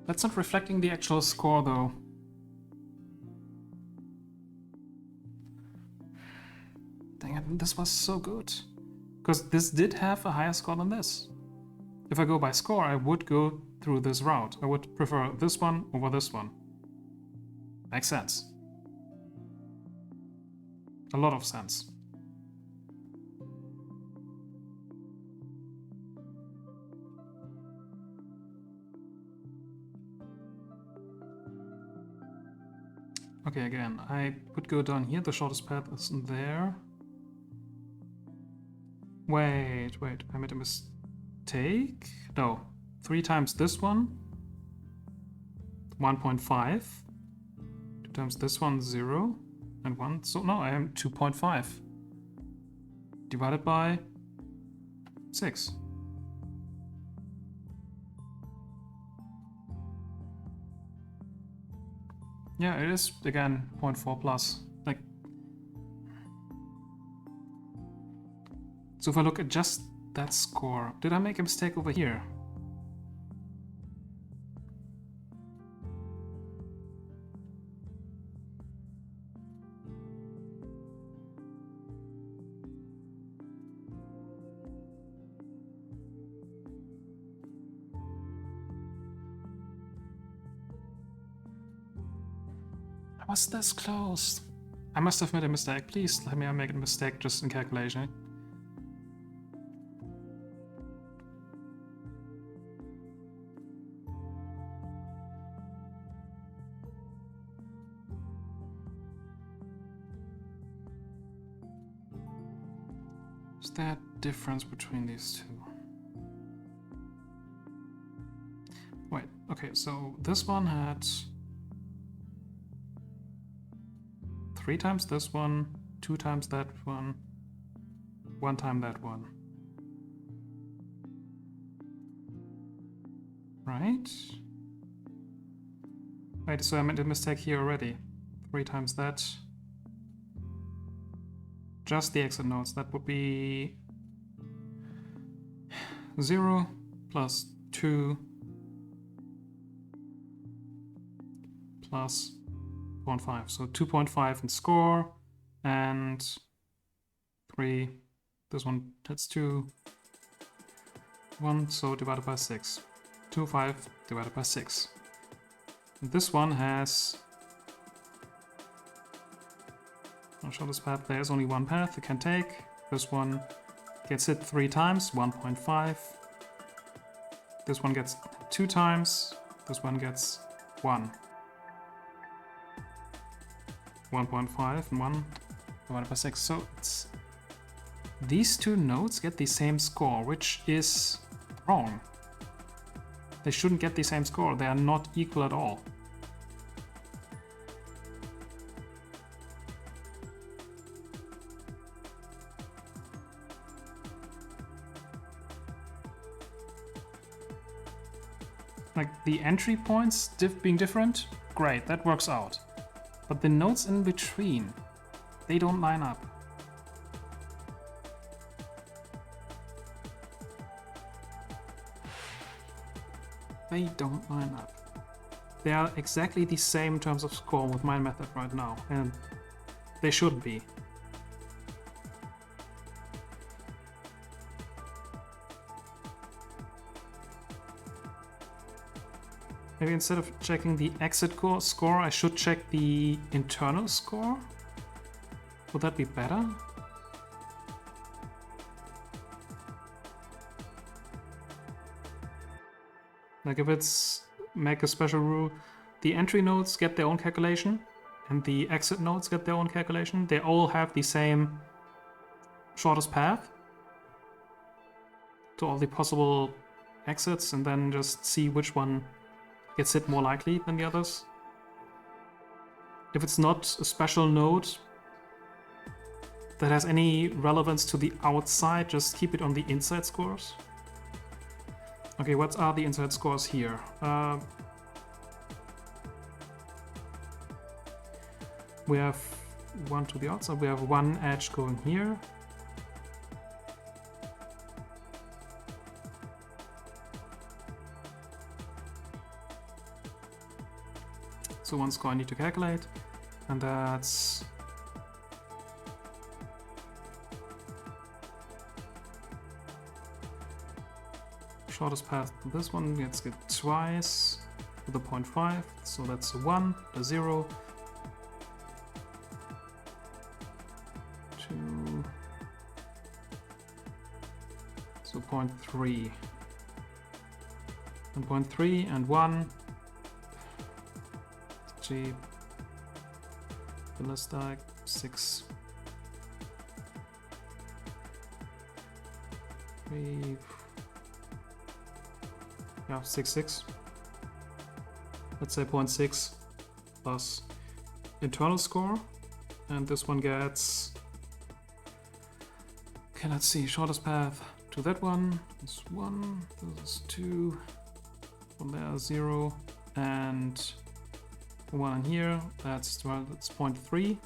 That's not reflecting the actual score, though. Dang it, this was so good. Because this did have a higher score than this. If I go by score, I would go through this route. I would prefer this one over this one. Makes sense. A lot of sense. Okay, again, I would go down here. The shortest path is there. Wait, I made a mistake. No, 3 times this one, 1.5. 2 times this one, 0. And 1. So no, I am 2.5 divided by 6. Yeah, it is again 0.4 plus. Like, so if I look at just that score, did I make a mistake over here? Was this close? I must have made a mistake. Please let me make a mistake just in calculation. Is there a difference between these two? Wait, okay, so this one had 3 times this one, 2 times that one, 1 time that one. Right? Wait, so I made a mistake here already. 3 times that. Just the exit nodes. That would be 0 plus 2 plus 0.5. So 2.5 in score and 3. This one, that's 2. 1, so divided by 6. 2, 5 divided by 6. And this one has... I'll show this path. There's only one path you can take. This one gets hit 3 times, 1.5. This one gets 2 times. This one gets 1. 1.5 and 1 divided by 6. So it's these two nodes get the same score, which is wrong. They shouldn't get the same score. They are not equal at all. Like the entry points being different, great, that works out. But the nodes in between, they don't line up. They don't line up. They are exactly the same in terms of score with my method right now, and they should be. Maybe instead of checking the exit score, I should check the internal score? Would that be better? Like if it's make a special rule, the entry nodes get their own calculation and the exit nodes get their own calculation. They all have the same shortest path to all the possible exits, and then just see which one gets hit more likely than the others. If it's not a special node that has any relevance to the outside, just keep it on the inside scores. Okay, what are the inside scores here? We have one to the outside, we have one edge going here. So one score I need to calculate, and that's shortest path to this one gets it twice with a 0.5, so that's a 1, a 0, 2, so 0.3, and 0.3 and 1. G, ballistic 6, 3, yeah, 6, 6. Let's say 0.6 plus internal score, and this one gets. Okay, let's see. Shortest path to that one is 1. This is 2. From there 0, and 1 in here. That's 0.3.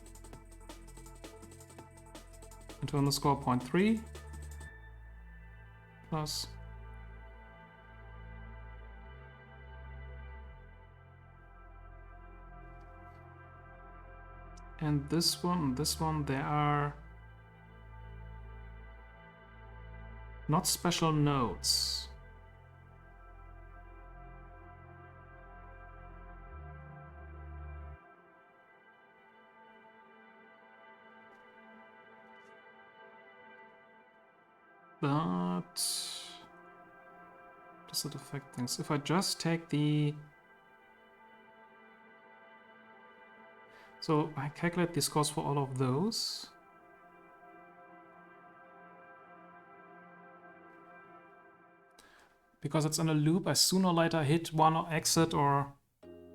Internal score 0.3 plus. And this one, they are not special nodes. But does it affect things? If I just take the... So I calculate the scores for all of those. Because it's in a loop, I sooner or later hit one exit or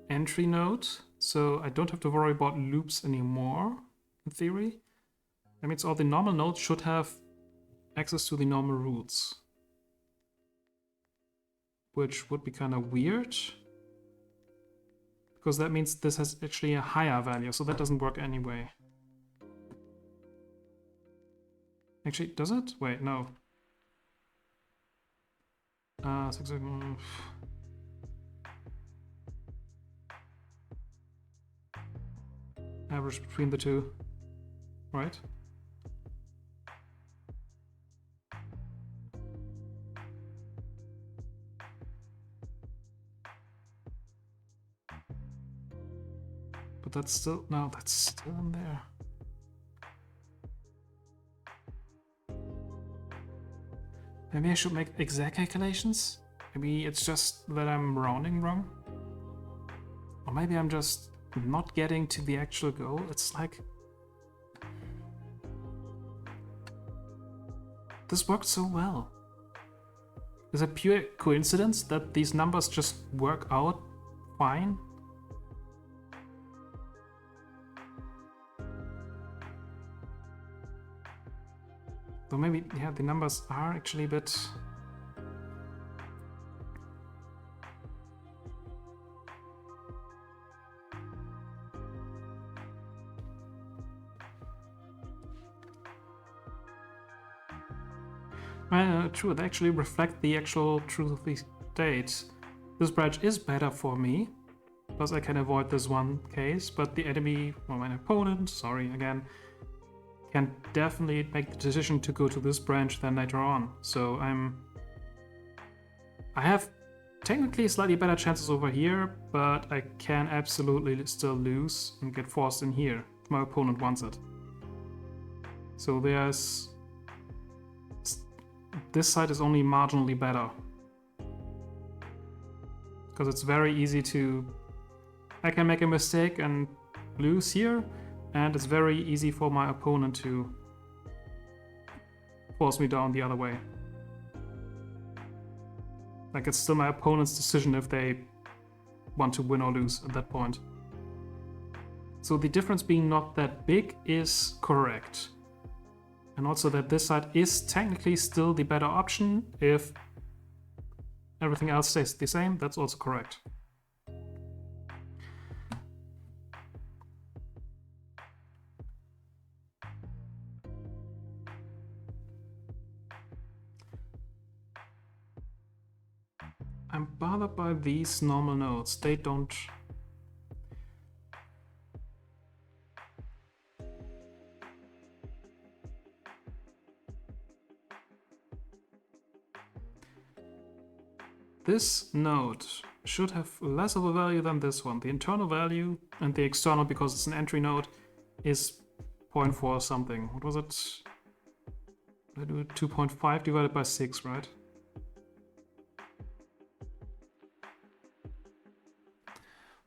entry node. So I don't have to worry about loops anymore, in theory. That means all the normal nodes should have access to the normal routes. Which would be kind of weird. Because that means this has actually a higher value, so that doesn't work anyway. Actually, does it? Wait, no. 6, average between the two, right? But that's still, no, that's still in there. Maybe I should make exact calculations? Maybe it's just that I'm rounding wrong? Or maybe I'm just not getting to the actual goal. It's like... This worked so well. Is it pure coincidence that these numbers just work out fine? Though maybe, yeah, the numbers are actually a bit... True, they actually reflect the actual truth of the state. This branch is better for me, because I can avoid this one case, but the enemy, or my opponent, sorry again, can definitely make the decision to go to this branch then later on. So I have technically slightly better chances over here, but I can absolutely still lose and get forced in here if my opponent wants it. So this side is only marginally better, because it's very easy to... I can make a mistake and lose here, and it's very easy for my opponent to force me down the other way. Like, it's still my opponent's decision if they want to win or lose at that point. So the difference being not that big is correct. And also that this side is technically still the better option if everything else stays the same, that's also correct. I'm bothered by these normal nodes. They don't... This node should have less of a value than this one. The internal value and the external, because it's an entry node, is 0.4 something. What was it? I do 2.5 divided by 6, right?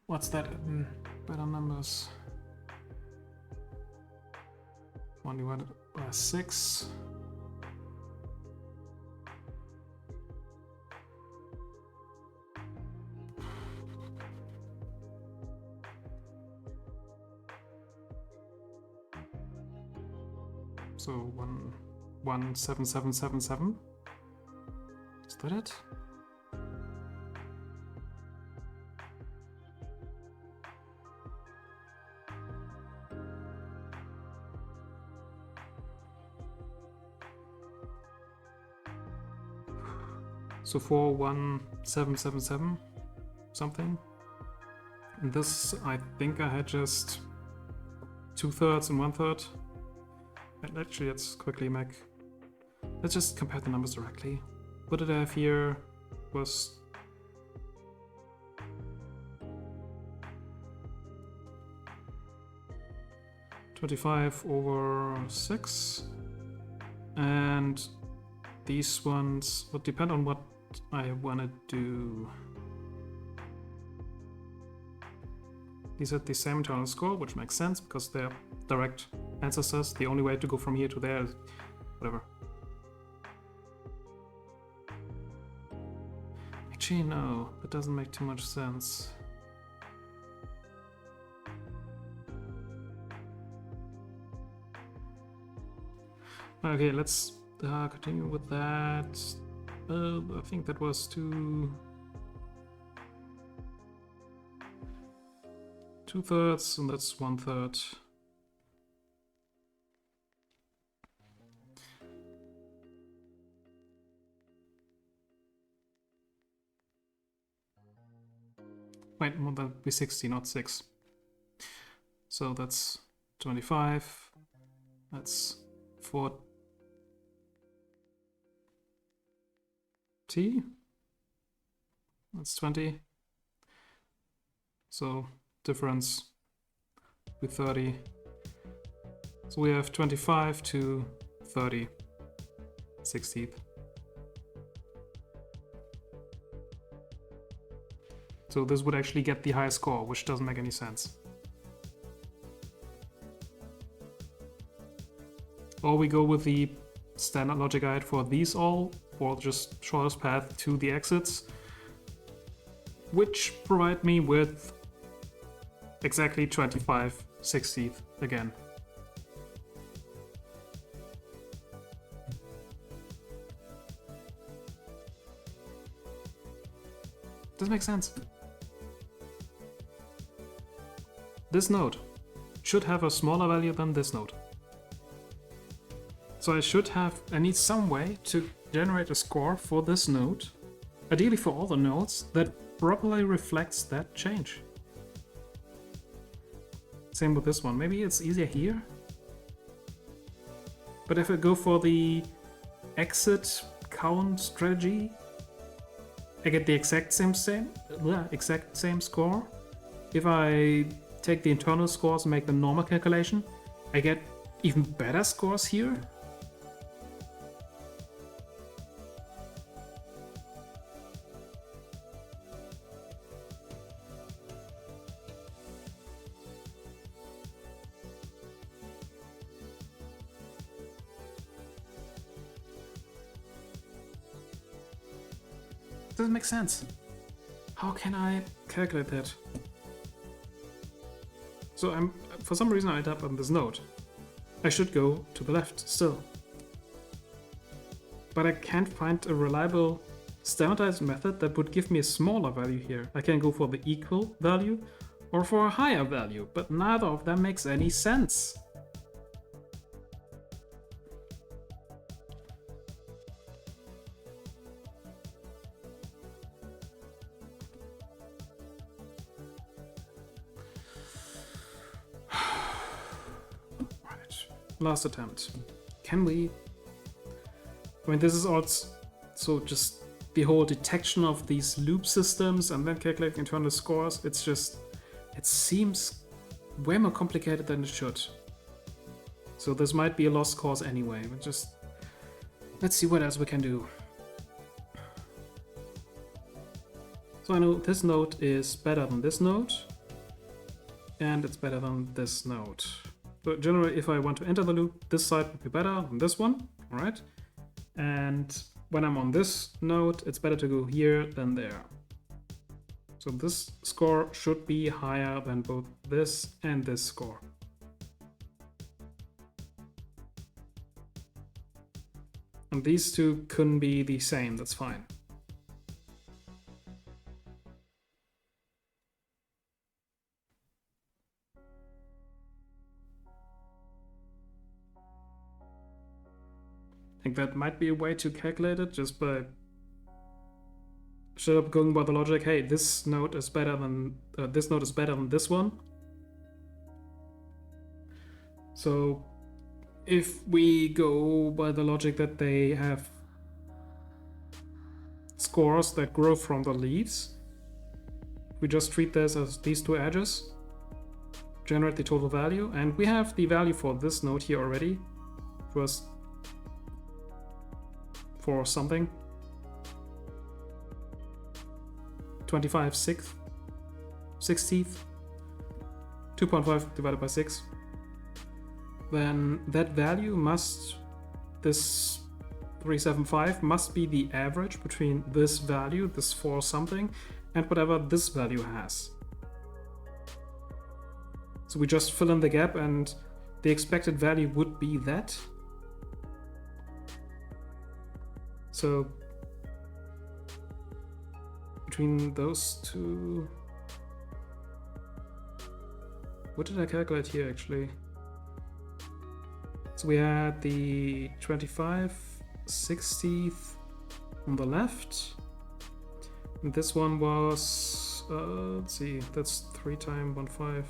What's that in better numbers? 1 divided by 6. So 17777. Is that it? So 41777 something. And this, I think I had just 2/3 and 1/3. Actually, let's quickly let's just compare the numbers directly. What did I have here? Was (25/6), and these ones would depend on what I want to do. These are the same internal score, which makes sense because they're direct ancestors. The only way to go from here to there is whatever. Actually, no, that doesn't make too much sense. Okay, let's continue with that. I think that was 2/3, and that's 1/3. Wait, well, that would be 60, not 6. So that's 25. That's 40. That's 20. So difference with 30. So we have 25 to 30. 60th. So this would actually get the highest score, which doesn't make any sense. Or we go with the standard logic guide for these all, or just shortest path to the exits, which provide me with exactly 25/60th again. Does make sense. This node should have a smaller value than this node. So I need some way to generate a score for this node, ideally for all the nodes, that properly reflects that change. Same with this one. Maybe it's easier here. But if I go for the exit count strategy, I get the exact same score. If I take the internal scores and make the normal calculation, I get even better scores here. Doesn't make sense. How can I calculate that? So for some reason I ended up on this node. I should go to the left still. But I can't find a reliable standardized method that would give me a smaller value here. I can go for the equal value or for a higher value, but neither of them makes any sense. Last attempt. Can we? I mean, this is also just the whole detection of these loop systems and then calculating internal scores. It seems way more complicated than it should. So this might be a lost cause anyway. But let's see what else we can do. So I know this node is better than this node, and it's better than this node. So generally, if I want to enter the loop, this side would be better than this one, all right? And when I'm on this node, it's better to go here than there. So this score should be higher than both this and this score. And these two couldn't be the same, that's fine. I think that might be a way to calculate it just by straight up going by the logic, hey, this node is better than this one. So if we go by the logic that they have scores that grow from the leaves, we just treat this as these two edges, generate the total value, and we have the value for this node here already. It was for something 25/60th, 2.5 divided by 6. Then that value this 375 must be the average between this value, this 4 something, and whatever this value has. So we just fill in the gap and the expected value would be that. So between those two, what did I calculate here actually? So we had the 25/60th on the left, and this one was let's see, that's 3 times 1/5.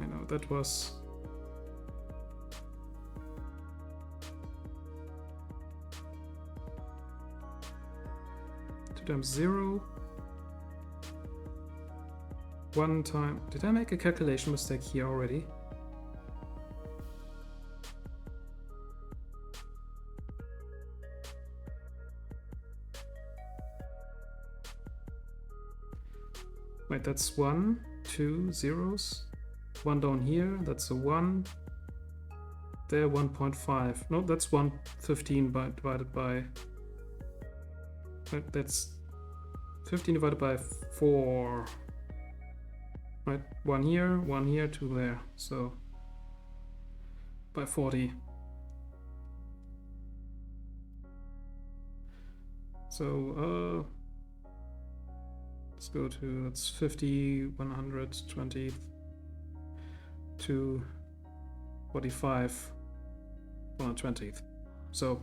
I know that was 2 times 0. 1 time. Did I make a calculation mistake here already? Wait, that's 1, 2 zeros. 1 down here, that's a 1. There, 1.5. No, that's 115 divided by... That's 15 divided by 4. Right, 1 here, 2 there. So by 40. So let's go to, that's 50, 120 to 45, 120th. So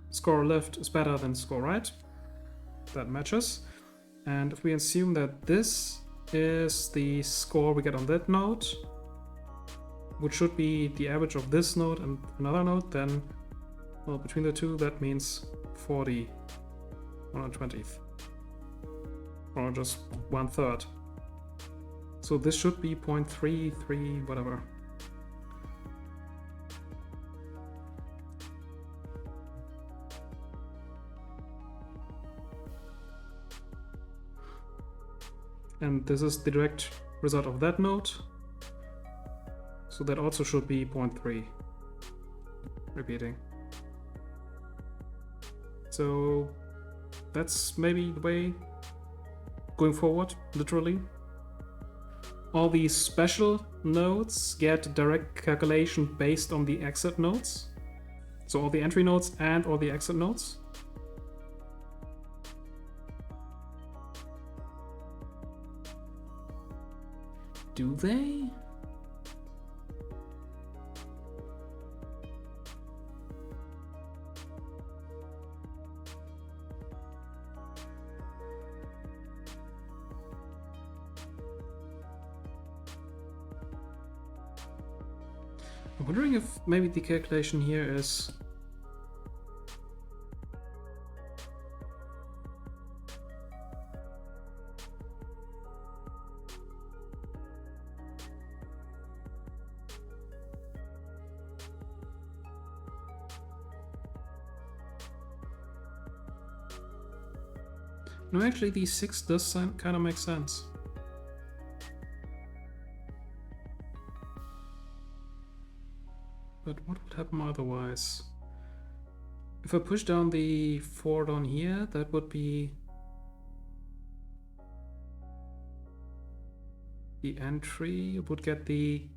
score left is better than score right. That matches. And if we assume that this is the score we get on that node, which should be the average of this node and another node, then, well, between the two, that means 40 120th. Or just 1/3. So this should be 0.33, whatever. And this is the direct result of that node. So that also should be 0.3. Repeating. So that's maybe the way going forward, literally. All these special nodes get direct calculation based on the exit nodes. So all the entry nodes and all the exit nodes. Do they? I'm wondering if maybe the calculation here is no, actually the 6 does kind of make sense. But what would happen otherwise? If I push down the 4 down here, that would be the entry. It would get the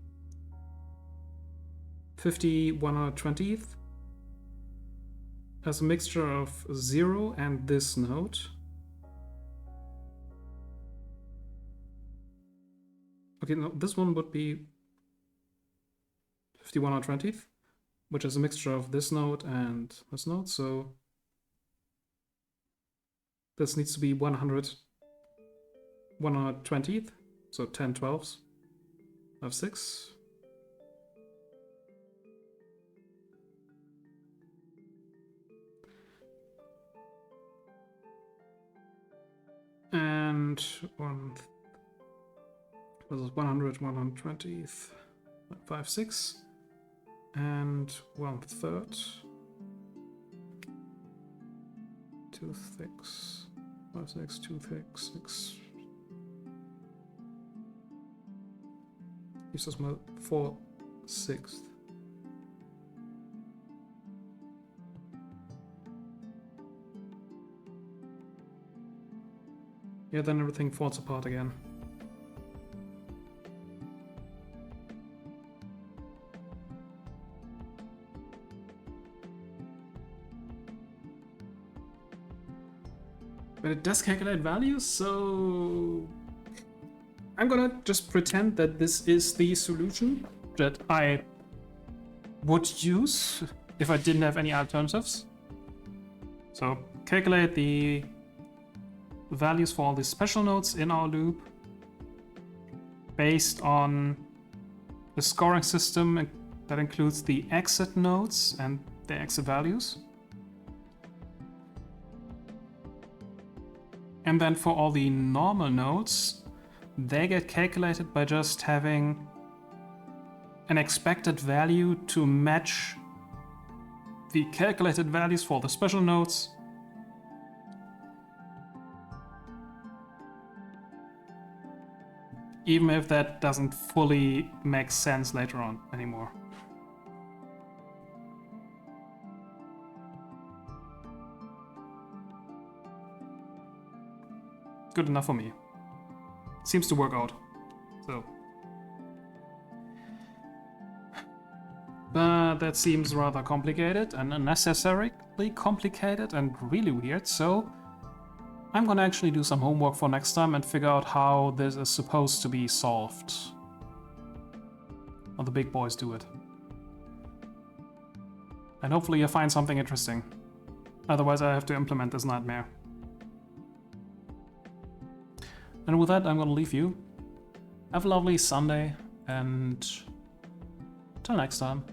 50 120th as a mixture of 0 and this node. Okay, no, this one would be 50 120th, which is a mixture of this node and this node, so this needs to be 100 120th, so 10 12ths of 6. And this is 100 120th, 5 6. And 1/3. 2 6. 5 6 2 6 6. Gives us my 4/6. Yeah, then everything falls apart again. But it does calculate values, so I'm gonna just pretend that this is the solution that I would use if I didn't have any alternatives. So calculate the values for all the special nodes in our loop based on the scoring system that includes the exit nodes and the exit values. And then for all the normal nodes, they get calculated by just having an expected value to match the calculated values for the special nodes. Even if that doesn't fully make sense later on anymore. Good enough for me. Seems to work out. So. But that seems rather complicated and unnecessarily complicated and really weird, so I'm gonna actually do some homework for next time and figure out how this is supposed to be solved. Or the big boys do it. And hopefully you find something interesting. Otherwise I have to implement this nightmare. And with that, I'm gonna leave you. Have a lovely Sunday, and till next time.